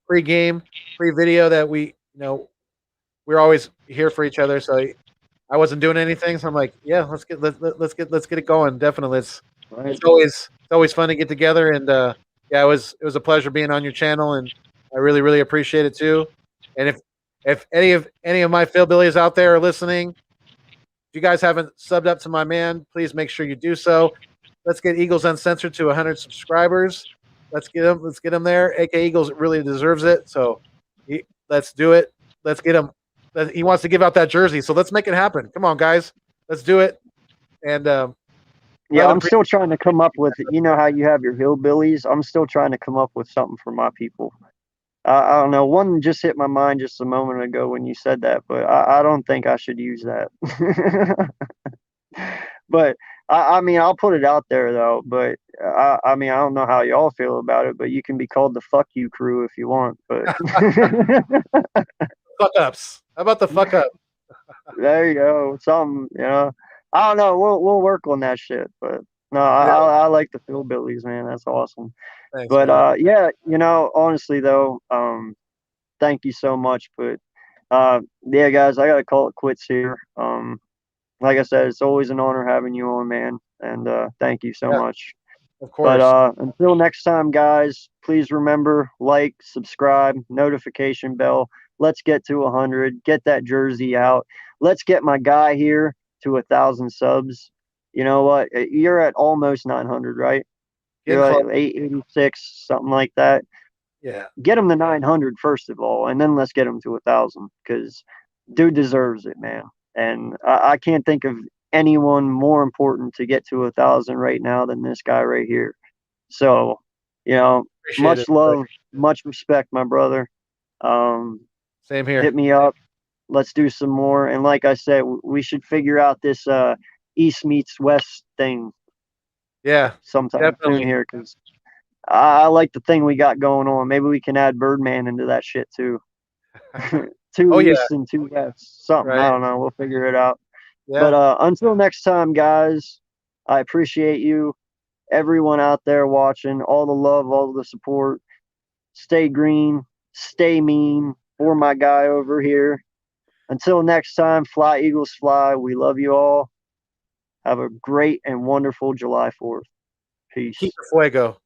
pre game, pre video that we're always here for each other. So I wasn't doing anything, so I'm like, yeah, let's get it going. Definitely, Right. it's always fun to get together, and yeah, it was a pleasure being on your channel, and I really appreciate it too. And if any of my Philbillies out there are listening, if you guys haven't subbed up to my man, please make sure you do so. Let's get Eagles Uncensored to 100 subscribers. Let's get him. Let's get him there. AK Eagles really deserves it. So let's do it. Let's get him. He wants to give out that jersey, so let's make it happen. Come on, guys. Let's do it. And yeah, I'm still trying to come up with. How you have your hillbillies. I'm still trying to come up with something for my people. I don't know. One just hit my mind just a moment ago when you said that, but I don't think I should use that. But I mean, I'll put it out there though. But I mean, I don't know how y'all feel about it, but you can be called the "fuck you" crew if you want. But fuck ups. How about the fuck up? there you go. Something, I don't know. We'll work on that shit. But no, Yeah. I like the Philbillies, man. That's awesome. Thanks, But man. yeah, honestly though, thank you so much. But yeah, guys, I gotta call it quits here. Like I said, it's always an honor having you on, man. And thank you so Yeah, much. of But course. until next time, guys, please remember, like, subscribe, notification bell. Let's get to 100. Get that jersey out. Let's get my guy here to 1,000 subs. You know what? You're at almost 900, right? Getting You're close. like 886, something like that. Yeah. Get him to 900 first of all, and then let's get him to 1,000 because dude deserves it, man. And I can't think of anyone more important to get to 1,000 right now than this guy right here. So, Appreciate much it. love, much respect, my brother. Um, Same here. Hit me up. Let's do some more. And like I said, we should figure out this East meets West thing Yeah, sometime soon definitely. here because I like the thing we got going on. Maybe we can add Birdman into that shit too. Two Oh yeah. East and two West. Something. I Right. don't know. We'll figure it out. But Yeah. until next time, guys, I appreciate you, everyone out there watching, all the love, all the support. Stay green, stay mean for my guy over here. Until next time, fly, Eagles, fly. We love you all. Have a great and wonderful July 4th. Keep Peace. the fuego.